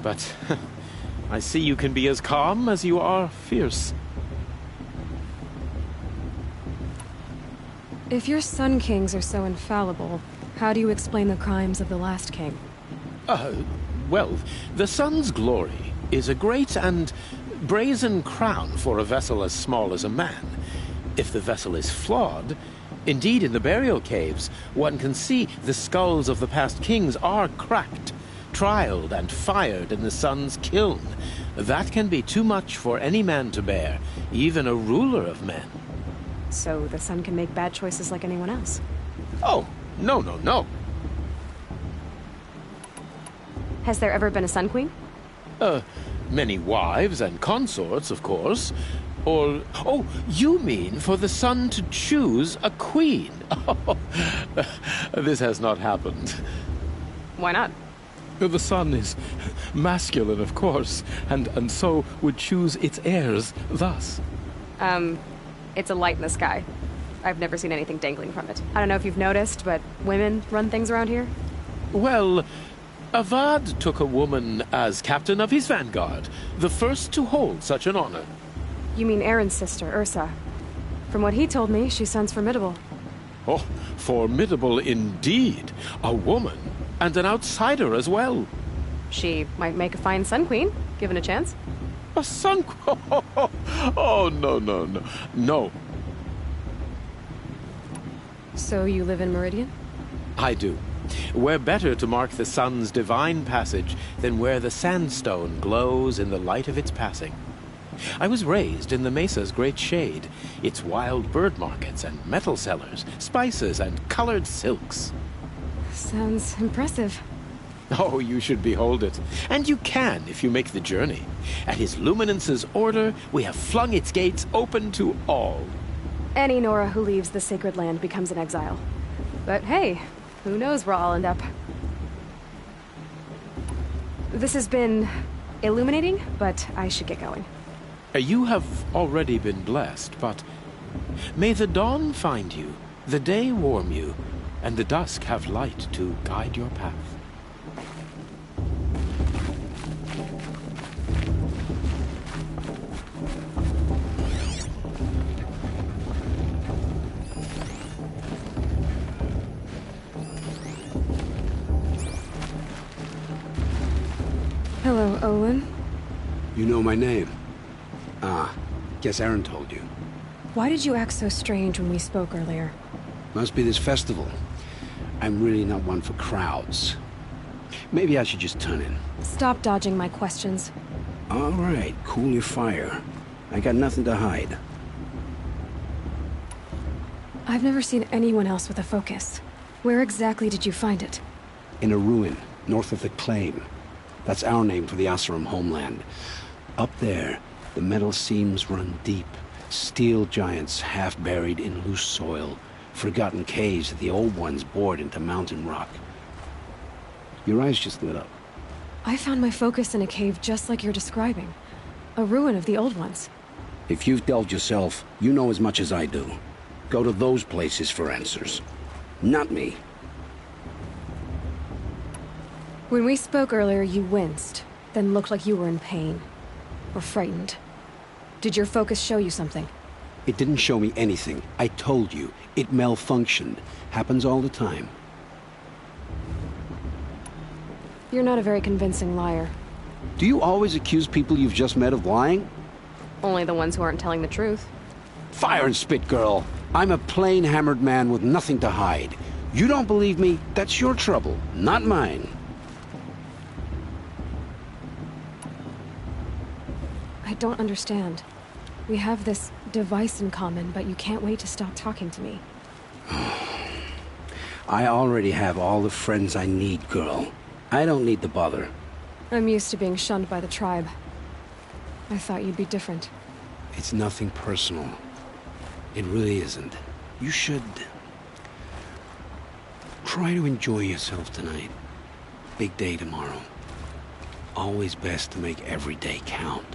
G: But I see you can be as calm as you are fierce.
J: If your Sun Kings are so infallible, how do you explain the crimes of the last king?
G: Well, the sun's glory is a great and brazen crown for a vessel as small as a man. If the vessel is flawed, indeed in the burial caves, one can see the skulls of the past kings are cracked, trialed and fired in the sun's kiln. That can be too much for any man to bear, even a ruler of men.
J: So the sun can make bad choices like anyone else?
G: Oh, no.
J: Has there ever been a Sun Queen?
G: Many wives and consorts, of course. Or, oh, you mean for the sun to choose a queen? This has not happened.
J: Why not?
G: The sun is masculine, of course, and so would choose its heirs thus.
J: It's a light in the sky. I've never seen anything dangling from it. I don't know if you've noticed, but women run things around here?
G: Well, Avad took a woman as captain of his vanguard, the first to hold such an honor.
J: You mean Aaron's sister, Ursa. From what he told me, she sounds formidable.
G: Oh, formidable indeed. A woman, and an outsider as well.
J: She might make a fine Sun Queen, given a chance.
G: A Sun Queen? Oh, no.
J: So you live in Meridian?
G: I do. Where better to mark the sun's divine passage than where the sandstone glows in the light of its passing. I was raised in the mesa's great shade, its wild bird markets and metal cellars, spices and colored silks.
J: Sounds impressive.
G: Oh, you should behold it. And you can if you make the journey. At His Luminance's order, we have flung its gates open to all.
J: Any Nora who leaves the sacred land becomes an exile. But hey, who knows where I'll end up. This has been illuminating, but I should get going.
G: You have already been blessed, but may the dawn find you, the day warm you, and the dusk have light to guide your path.
J: Hello, Olin.
D: You know my name? Guess Aaron told you.
J: Why did you act so strange when we spoke earlier?
D: Must be this festival. I'm really not one for crowds. Maybe I should just turn in.
J: Stop dodging my questions.
D: All right, cool your fire. I got nothing to hide.
J: I've never seen anyone else with a focus. Where exactly did you find it?
D: In a ruin, north of the Claim. That's our name for the Oseram homeland. Up there, the metal seams run deep. Steel giants half buried in loose soil. Forgotten caves that the old ones bored into mountain rock. Your eyes just lit up.
J: I found my focus in a cave just like you're describing. A ruin of the old ones.
D: If you've delved yourself, you know as much as I do. Go to those places for answers. Not me.
J: When we spoke earlier, you winced, then looked like you were in pain. Or frightened. Did your focus show you something?
D: It didn't show me anything. I told you. It malfunctioned. Happens all the time.
J: You're not a very convincing liar.
D: Do you always accuse people you've just met of lying?
J: Only the ones who aren't telling the truth.
D: Fire and spit, girl. I'm a plain hammered man with nothing to hide. You don't believe me? That's your trouble, not mine.
J: I don't understand. We have this device in common, but you can't wait to stop talking to me.
D: I already have all the friends I need, girl. I don't need the bother.
J: I'm used to being shunned by the tribe. I thought you'd be different.
D: It's nothing personal. It really isn't. You should try to enjoy yourself tonight. Big day tomorrow. Always best to make every day count.